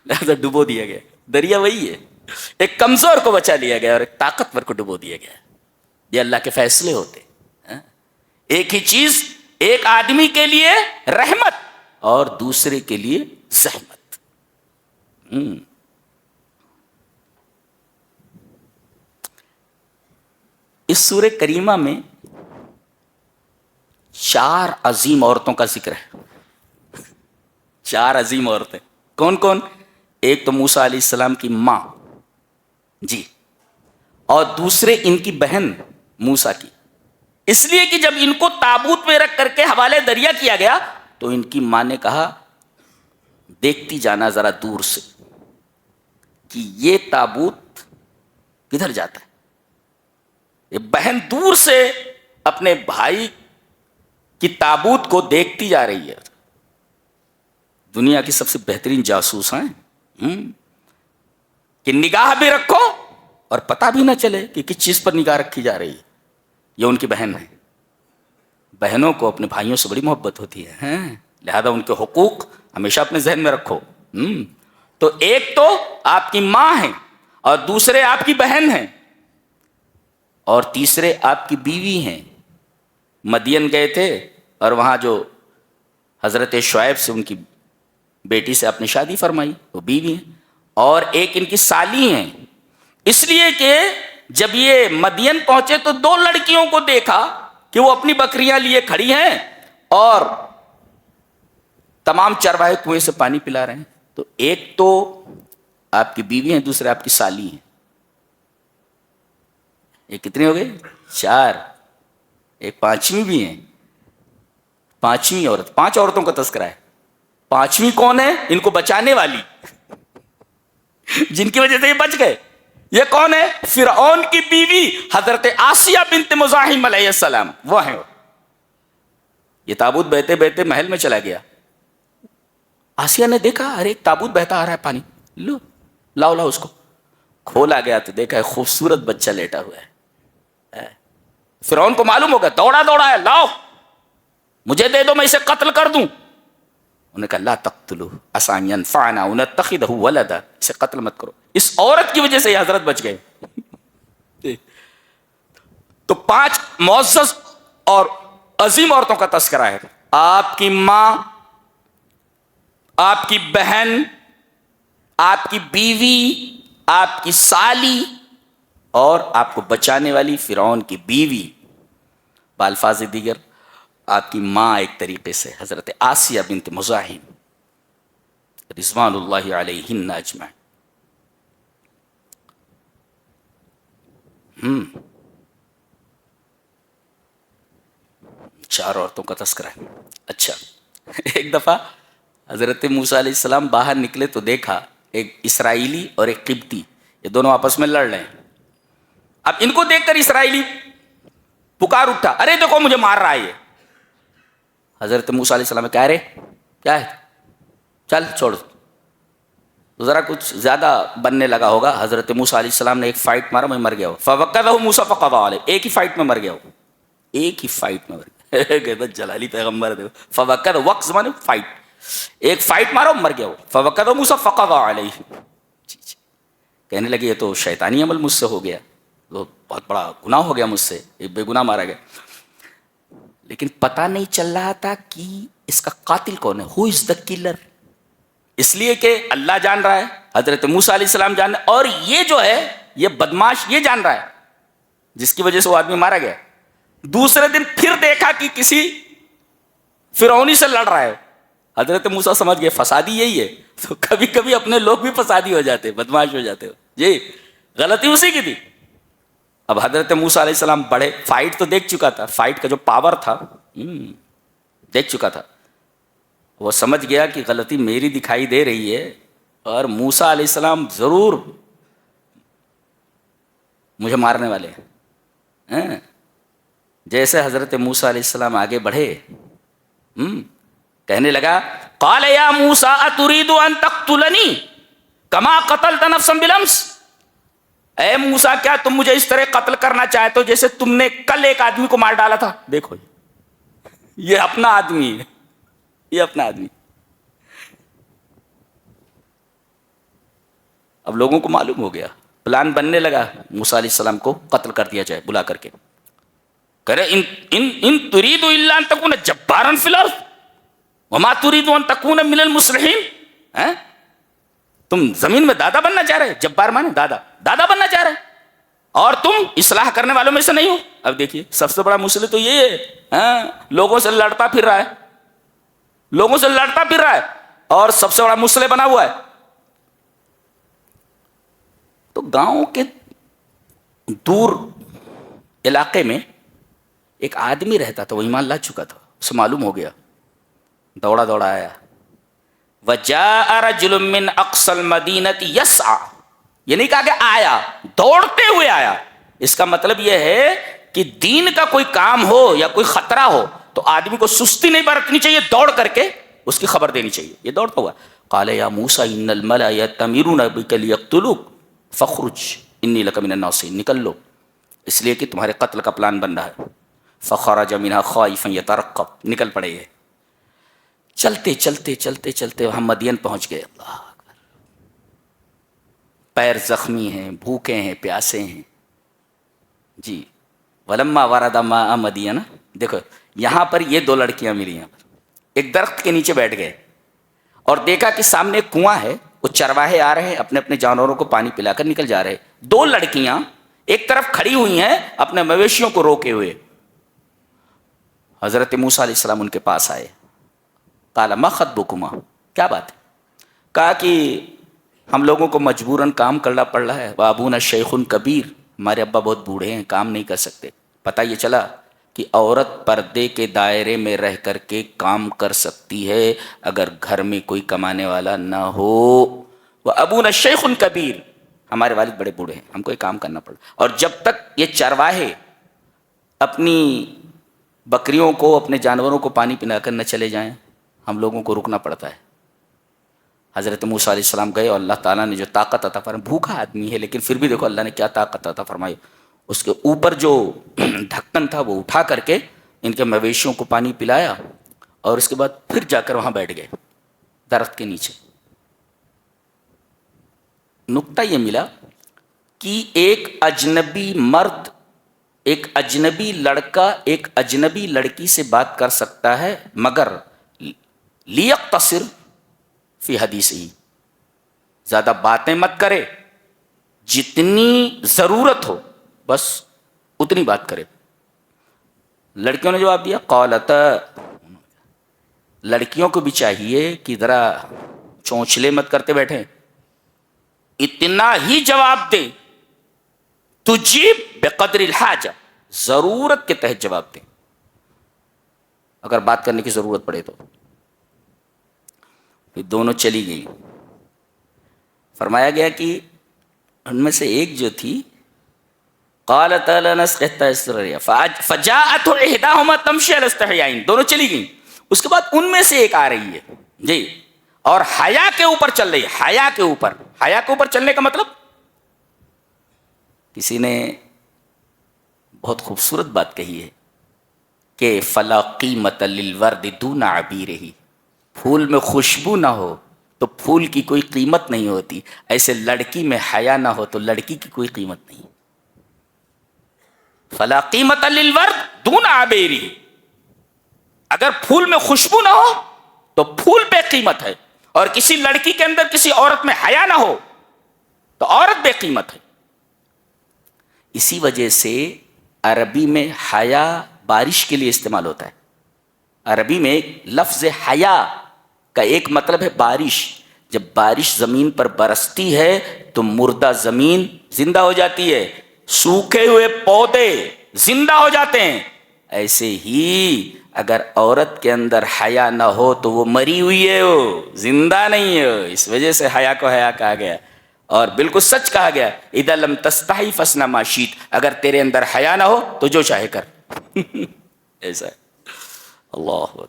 لہذا ڈبو دیا گیا۔ دریا وہی ہے، ایک کمزور کو بچا لیا گیا اور ایک طاقتور کو ڈبو دیا گیا۔ یہ اللہ کے فیصلے ہوتے ہیں۔ ایک ہی چیز ایک آدمی کے لیے رحمت اور دوسرے کے لیے زحمت۔ اس سورہ کریمہ میں 4 عظیم عورتوں کا ذکر ہے، 4 عظیم عورتیں۔ کون کون؟ ایک تو موسیٰ علیہ السلام کی ماں جی، اور دوسرے ان کی بہن موسیٰ کی، اس لیے کہ جب ان کو تابوت میں رکھ کر کے حوالے دریا کیا گیا تو ان کی ماں نے کہا دیکھتی جانا ذرا دور سے کہ یہ تابوت کدھر جاتا ہے. یہ بہن دور سے اپنے بھائی کی تابوت کو دیکھتی جا رہی ہے. دنیا کی سب سے بہترین جاسوس ہیں کہ نگاہ بھی رکھو اور پتہ بھی نہ چلے کہ کس چیز پر نگاہ رکھی جا رہی ہے. یہ ان کی بہن ہے. بہنوں کو اپنے بھائیوں سے بڑی محبت ہوتی ہے، لہذا ان کے حقوق ہمیشہ اپنے ذہن میں رکھو. تو ایک تو آپ کی ماں ہے اور دوسرے آپ کی بہن ہیں اور تیسرے آپ کی بیوی ہیں. مدین گئے تھے اور وہاں جو حضرت شعیب سے ان کی بیٹی سے اپنی شادی فرمائی، وہ بیوی ہیں. اور ایک ان کی سالی ہیں، اس لیے کہ جب یہ مدین پہنچے تو 2 لڑکیوں کو دیکھا کہ وہ اپنی بکریاں لیے کھڑی ہیں اور تمام چرواہے کنویں سے پانی پلا رہے ہیں. تو ایک تو آپ کی بیوی ہیں، دوسرے آپ کی سالی ہیں. یہ کتنے ہو گئے؟ 4. ایک 5ویں بھی ہیں، 5ویں عورت. 5 عورتوں کا تذکرہ ہے. 5ویں کون ہے؟ ان کو بچانے والی، جن کی وجہ سے یہ بچ گئے. یہ کون ہے؟ فرعون کی بیوی حضرت آسیہ بنت مزاحم علیہ السلام، وہ ہیں. یہ تابوت بہتے بہتے محل میں چلا گیا. آسیہ نے دیکھا ارے ایک تابوت بہتا آ رہا ہے پانی، لاؤ اس کو. کھولا گیا تو دیکھا ایک خوبصورت بچہ لیٹا ہوا ہے. فرعون کو معلوم ہو گیا، دوڑا ہے، لاؤ مجھے دے دو، میں اسے قتل کر دوں. انہوں نے کہا لا تقتلوا عسى ان ينفعنا او نتخذه ولدا، اسے قتل مت کرو. اس عورت کی وجہ سے یہ حضرت بچ گئے. تو 5 معزز اور عظیم عورتوں کا تذکرہ ہے. آپ کی ماں، آپ کی بہن، آپ کی بیوی، آپ کی سالی اور آپ کو بچانے والی فرعون کی بیوی. بالفاظ دیگر آپ کی ماں ایک طریقے سے حضرت آسیہ بنت مزاحم رضوان اللہ علیہن اجمعین. 4 عورتوں کا تذکرہ ہے. اچھا، ایک دفعہ حضرت موسیٰ علیہ السلام باہر نکلے تو دیکھا ایک اسرائیلی اور ایک قبطی، یہ دونوں آپس میں لڑ رہے ہیں. اب ان کو دیکھ کر اسرائیلی پکار اٹھا، ارے دیکھو مجھے مار رہا ہے یہ. حضرت موسیٰ علیہ السلام کہہ رہے کیا ہے، چل چھوڑ. تو ذرا کچھ زیادہ بننے لگا ہوگا. حضرت موسیٰ علیہ السلام نے ایک فائٹ مارا، میں مر گیا ہوں. فوقذہ موسیٰ فقضى علیہ، ایک ہی فائٹ میں مر گیا ہوں، ایک ہی فائٹ میں مر گیا. کہتا جلالی پیغمبر دے. فوقذ وقت مانے فائٹ، ایک فائٹ مارا مر گیا ہوں. فوقذہ موسیٰ فقضى علیہ. کہنے لگے یہ تو شیطانی عمل مجھ سے ہو گیا، تو بہت بڑا گناہ ہو گیا مجھ سے، ایک بے گناہ مارا گیا. لیکن پتہ نہیں چل رہا تھا کہ اس کا قاتل کون ہے، ہو از دا کلر. اس لیے کہ اللہ جان رہا ہے، حضرت موسیٰ علیہ السلام جان رہا ہے، اور یہ جو ہے یہ بدماش یہ جان رہا ہے جس کی وجہ سے وہ آدمی مارا گیا. دوسرے دن پھر دیکھا کہ کسی فرعونی سے لڑ رہا ہے. حضرت موسیٰ سمجھ گئے فسادی یہی ہے. تو کبھی کبھی اپنے لوگ بھی فسادی ہو جاتے، بدماش ہو جاتے ہو. جی غلطی اسی کی تھی. اب حضرت موسیٰ علیہ السلام بڑے، فائٹ تو دیکھ چکا تھا، فائٹ کا جو پاور تھا دیکھ چکا تھا. وہ سمجھ گیا کہ غلطی میری دکھائی دے رہی ہے اور موسیٰ علیہ السلام ضرور مجھے مارنے والے ہیں. جیسے حضرت موسیٰ علیہ السلام آگے بڑھے، کہنے لگا قال یا موسیٰ اتريد ان تقتلنی کما قتلت نفسا بالامس. اے موسیٰ کیا تم مجھے اس طرح قتل کرنا چاہتے ہو جیسے تم نے کل ایک آدمی کو مار ڈالا تھا. دیکھو یہ اپنا آدمی ہے، یہ اپنا آدمی. اب لوگوں کو معلوم ہو گیا، پلان بننے لگا موسیٰ علیہ السلام کو قتل کر دیا جائے بلا کر کے. کرے ان تريد الا ان تكون جبارا في الارض وما تريد ان تكون من المصلحين. تم زمین میں دادا بننا چاہ رہے، جبار مانے دادا بننا چاہ رہے، اور تم اصلاح کرنے والوں میں سے نہیں ہو. اب دیکھیے سب سے بڑا مسئلہ تو یہ ہے، لوگوں سے لڑتا پھر رہا ہے، لوگوں سے لڑتا پھر رہا ہے اور سب سے بڑا مسئلہ بنا ہوا ہے. تو گاؤں کے دور علاقے میں ایک آدمی رہتا تھا، وہ ایمان لا چکا تھا، اسے معلوم ہو گیا، دوڑا دوڑا آیا، وَجَاءَ رَجُلٌ مِّنْ أَقْصَى الْمَدِينَةِ يَسْعَى، یہ نہیں کہا کہ آیا، دوڑتے ہوئے آیا. اس کا مطلب یہ ہے کہ دین کا کوئی کام ہو یا کوئی خطرہ ہو تو آدمی کو سستی نہیں برتنی چاہیے، دوڑ کر کے اس کی خبر دینی چاہیے. یہ دوڑتا ہوا، قال یا موسیٰ ان الملأ یأتمرون بک لیقتلوک فاخرج انی لک من الناصحین، نکل لو اس لیے کہ تمہارے قتل کا پلان بن رہا ہے. فخرج منها خائفا یترقب، نکل پڑے. یہ چلتے چلتے چلتے چلتے ہم مدین پہنچ گئے. اللہ اکبر، پیر زخمی ہیں، بھوکے ہیں، پیاسے ہیں. جی ولما ورد ماء مدین، دیکھو یہاں پر یہ دو لڑکیاں ملی، یہاں پر ایک درخت کے نیچے بیٹھ گئے اور دیکھا کہ سامنے ایک کنواں ہے، وہ چرواہے آ رہے ہیں اپنے اپنے جانوروں کو پانی پلا کر نکل جا رہے. دو لڑکیاں ایک طرف کھڑی ہوئی ہیں اپنے مویشیوں کو روکے ہوئے. حضرت موسیٰ علیہ السلام ان کے پاس آئے. قال ما خطبکما، کیا بات ہے؟ کہا کہ ہم لوگوں کو مجبوراً کام کرنا پڑ رہا ہے. وابونا شیخ کبیر، ہمارے ابا بہت بوڑھے ہیں، کام نہیں کر سکتے. پتہ یہ چلا کہ عورت پردے کے دائرے میں رہ کر کے کام کر سکتی ہے اگر گھر میں کوئی کمانے والا نہ ہو. وابونا شیخ کبیر، ہمارے والد بڑے بوڑھے ہیں، ہم کو یہ کام کرنا پڑا. اور جب تک یہ چرواہے اپنی بکریوں کو، اپنے جانوروں کو پانی پلا کر نہ چلے جائیں، ہم لوگوں کو رکنا پڑتا ہے. حضرت موسیٰ علیہ السلام گئے اور اللہ تعالیٰ نے جو طاقت عطا فرمائی، بھوکا آدمی ہے لیکن پھر بھی دیکھو اللہ نے کیا طاقت عطا فرمائی. اس کے اوپر جو ڈھکن تھا وہ اٹھا کر کے ان کے مویشیوں کو پانی پلایا اور اس کے بعد پھر جا کر وہاں بیٹھ گئے درخت کے نیچے. نکتہ یہ ملا کہ ایک اجنبی مرد، ایک اجنبی لڑکا ایک اجنبی لڑکی سے بات کر سکتا ہے مگر لیقتصر فی حدیث ہی، زیادہ باتیں مت کرے، جتنی ضرورت ہو بس اتنی بات کرے. لڑکیوں نے جواب دیا قالت، لڑکیوں کو بھی چاہیے کہ ذرا چونچلے مت کرتے بیٹھیں، اتنا ہی جواب دیں، تجیب بقدر الحاجہ، ضرورت کے تحت جواب دیں اگر بات کرنے کی ضرورت پڑے تو. پھر دونوں چلی گئی. فرمایا گیا کہ ان میں سے ایک جو تھی قالت لا نسقي حتى يصدر الرياح فجاءت احداهما تمشي على استحياء، دونوں چلی گئیں. اس کے بعد ان میں سے ایک آ رہی ہے جی اور حیا کے اوپر چل رہی ہے. حیا کے اوپر، حیا کے اوپر چلنے کا مطلب، کسی نے بہت خوبصورت بات کہی ہے کہ فلا قیمت للورد دون عبیرہ، پھول میں خوشبو نہ ہو تو پھول کی کوئی قیمت نہیں ہوتی، ایسے لڑکی میں حیا نہ ہو تو لڑکی کی کوئی قیمت نہیں. فلا قیمت للورد دون عبیرہ، اگر پھول میں خوشبو نہ ہو تو پھول پہ قیمت ہے، اور کسی لڑکی کے اندر کسی عورت میں حیا نہ ہو تو عورت بے قیمت ہے. اسی وجہ سے عربی میں حیا بارش کے لیے استعمال ہوتا ہے. عربی میں لفظ حیا کا ایک مطلب ہے بارش. جب بارش زمین پر برستی ہے تو مردہ زمین زندہ ہو جاتی ہے، سوکھے ہوئے پودے زندہ ہو جاتے ہیں. ایسے ہی اگر عورت کے اندر حیا نہ ہو تو وہ مری ہوئی ہے، وہ زندہ نہیں ہے. اس وجہ سے حیا کو حیا کہا گیا، اور بالکل سچ کہا گیا اذا لم تستحی فاصنع ما شئت، اگر تیرے اندر حیا نہ ہو تو جو چاہے کر. ایسا ہے. اللہ اکبر.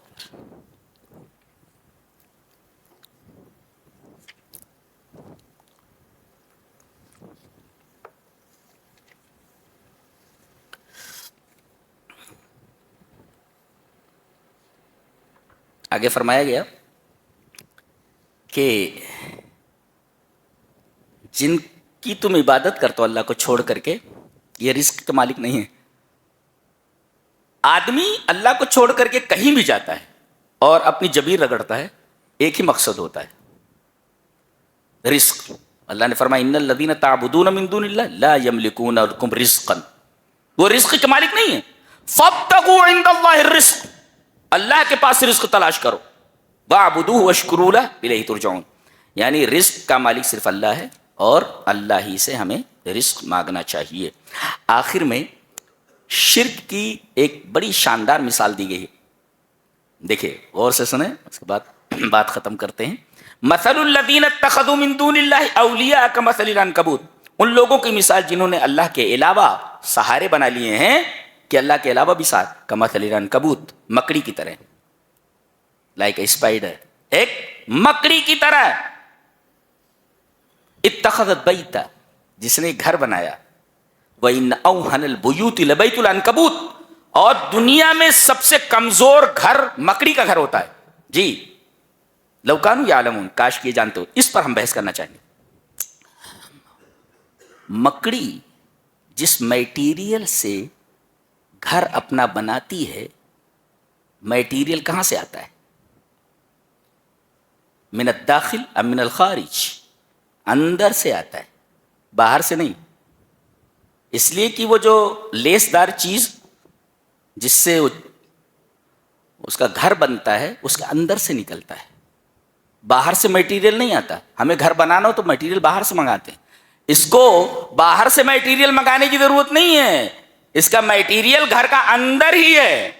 آگے فرمایا گیا کہ جن کی تم عبادت کرتے ہو اللہ کو چھوڑ کر کے، یہ رزق کے مالک نہیں ہے. آدمی اللہ کو چھوڑ کر کے کہیں بھی جاتا ہے اور اپنی جبیر رگڑتا ہے، ایک ہی مقصد ہوتا ہے رزق. اللہ نے فرمایا ان الذین تعبدون من دون اللہ لا یملکون لکم رزقا، وہ رزق کے مالک نہیں ہے. فابتغوا عند اللہ الرزق، اللہ کے پاس رزق تلاش کرو. وَاعْبُدُوهُ وَاشْكُرُوا لَهُ إِلَيْهِ تُرْجَعُونَ، یعنی رزق کا مالک صرف اللہ ہے اور اللہ ہی سے ہمیں رزق مانگنا چاہیے۔ آخر میں شرک کی ایک بڑی شاندار مثال دی گئی ہے، دیکھیں غور سے سنیں، اس کے بعد بات ختم کرتے ہیں۔ مثل الذین اتخذوا من دون اللہ اولیاء کمثل العنکبوت، ان لوگوں کی مثال جنہوں نے اللہ کے علاوہ سہارے بنا لیے ہیں کہ اللہ کے علاوہ بھی ساتھ، کمثل العنکبوت، مکڑی کی طرح، لائک اے اسپائڈر، ایک مکڑی کی طرح۔ اتخذت بیتا، جس نے گھر بنایا، وَإِنَّ أَوْهَنَ الْبُيُوتِ لَبَيْتُ الْعَنْكَبُوتِ، اور دنیا میں سب سے کمزور گھر مکڑی کا گھر ہوتا ہے۔ جی لو کانوا یعلمون، کاش یہ جانتے ہو۔ اس پر ہم بحث کرنا چاہیں گے۔ مکڑی جس میٹیریل سے گھر اپنا بناتی ہے، میٹیریل کہاں سے آتا ہے؟ من الداخل ام من الخارج؟ اندر سے آتا ہے، باہر سے نہیں۔ اس لیے کہ وہ جو لیس دار چیز جس سے اس کا گھر بنتا ہے، اس کے اندر سے نکلتا ہے، باہر سے میٹیریل نہیں آتا۔ ہمیں گھر بنانا ہو تو میٹیریل باہر سے منگاتے ہیں، اس کو باہر سے میٹیریل منگانے کی ضرورت نہیں ہے، اس کا میٹیریل گھر کا اندر ہی ہے۔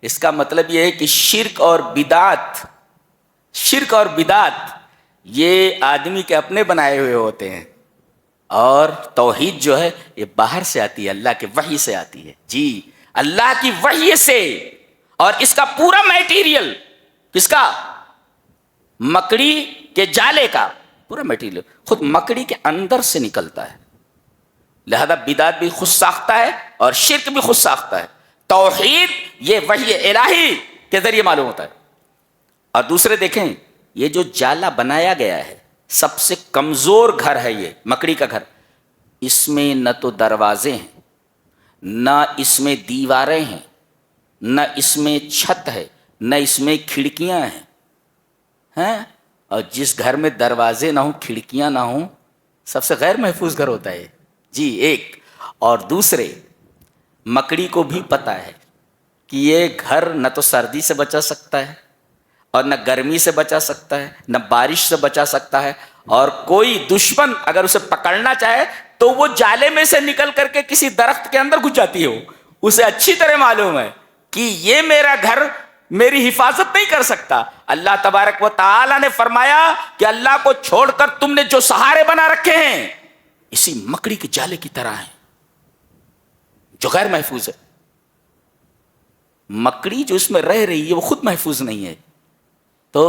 اس کا مطلب یہ ہے کہ شرک اور بدعت یہ آدمی کے اپنے بنائے ہوئے ہوتے ہیں، اور توحید جو ہے یہ باہر سے آتی ہے، اللہ کے وحی سے آتی ہے۔ جی اللہ کی وحی سے، اور اس کا پورا میٹیریل کس کا؟ مکڑی کے جالے کا پورا میٹیریل خود مکڑی کے اندر سے نکلتا ہے۔ لہذا بدعت بھی خود ساختہ ہے اور شرک بھی خود ساختہ ہے۔ توحید یہ وحی الہی کے ذریعے معلوم ہوتا ہے۔ اور دوسرے دیکھیں، یہ جو جالا بنایا گیا ہے، سب سے کمزور گھر ہے یہ مکڑی کا گھر، اس میں نہ تو دروازے ہیں، نہ اس میں دیواریں ہیں، نہ اس میں چھت ہے، نہ اس میں کھڑکیاں ہیں۔ اور جس گھر میں دروازے نہ ہوں، کھڑکیاں نہ ہوں، سب سے غیر محفوظ گھر ہوتا ہے۔ جی ایک اور دوسرے، مکڑی کو بھی پتا ہے کہ یہ گھر نہ تو سردی سے بچا سکتا ہے، اور نہ گرمی سے بچا سکتا ہے، نہ بارش سے بچا سکتا ہے، اور کوئی دشمن اگر اسے پکڑنا چاہے تو وہ جالے میں سے نکل کر کے کسی درخت کے اندر گھس جاتی ہے۔ اسے اچھی طرح معلوم ہے کہ یہ میرا گھر میری حفاظت نہیں کر سکتا۔ اللہ تبارک و تعالی نے فرمایا کہ اللہ کو چھوڑ کر تم نے جو سہارے بنا رکھے ہیں اسی مکڑی کے جالے کی طرح ہیں جو غیر محفوظ ہے۔ مکڑی جو اس میں رہ رہی ہے وہ خود محفوظ نہیں ہے، تو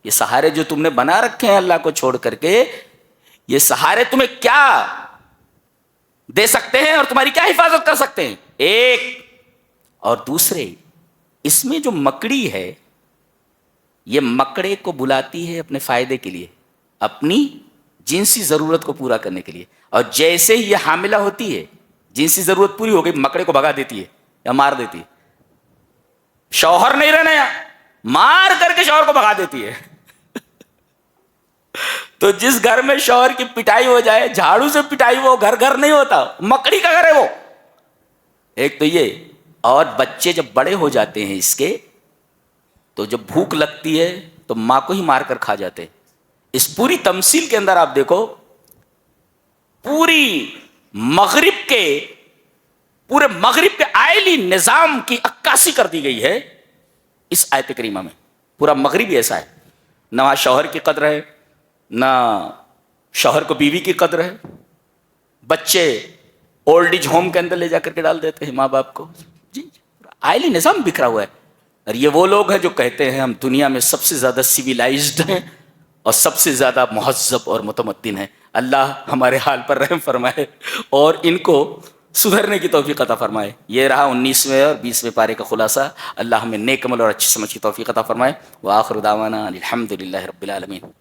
یہ سہارے جو تم نے بنا رکھے ہیں اللہ کو چھوڑ کر کے، یہ سہارے تمہیں کیا دے سکتے ہیں اور تمہاری کیا حفاظت کر سکتے ہیں؟ ایک اور دوسرے، اس میں جو مکڑی ہے یہ مکڑے کو بلاتی ہے اپنے فائدے کے لیے، اپنی جنسی ضرورت کو پورا کرنے کے لیے، اور جیسے ہی یہ حاملہ ہوتی ہے، جنسی ضرورت پوری ہو گئی، مکڑے کو بھگا دیتی ہے یا مار دیتی ہے۔ شوہر نہیں رہنا یا مار کر کے شوہر کو بھگا دیتی ہے۔ تو جس گھر میں شوہر کی پٹائی ہو جائے، جھاڑو سے پٹائی، وہ گھر نہیں ہوتا، مکڑی کا گھر ہے وہ۔ ایک تو یہ، اور بچے جب بڑے ہو جاتے ہیں اس کے، تو جب بھوک لگتی ہے تو ماں کو ہی مار کر کھا جاتے ہیں۔ اس پوری تمثیل کے اندر آپ دیکھو، پورے مغرب کے آئلی نظام کی عکاسی کر دی گئی ہے اس آیت کریمہ میں۔ پورا مغرب ایسا ہے، نہ وہاں شوہر کی قدر ہے، نہ شوہر کو بیوی کی قدر ہے۔ بچے اولڈ ایج ہوم کے اندر لے جا کر کے ڈال دیتے ہیں ماں باپ کو۔ جی آئلی نظام بکھرا ہوا ہے۔ اور یہ وہ لوگ ہیں جو کہتے ہیں ہم دنیا میں سب سے زیادہ سویلائزڈ ہیں اور سب سے زیادہ مہذب اور متمدن ہیں۔ اللہ ہمارے حال پر رحم فرمائے اور ان کو سدھرنے کی توفیق عطا فرمائے۔ یہ رہا 19ویں اور 20ویں پارے کا خلاصہ۔ اللہ ہمیں نیک عمل اور اچھی سمجھ کی توفیق عطا فرمائے۔ وآخر دعوانا الحمد للہ رب العالمین۔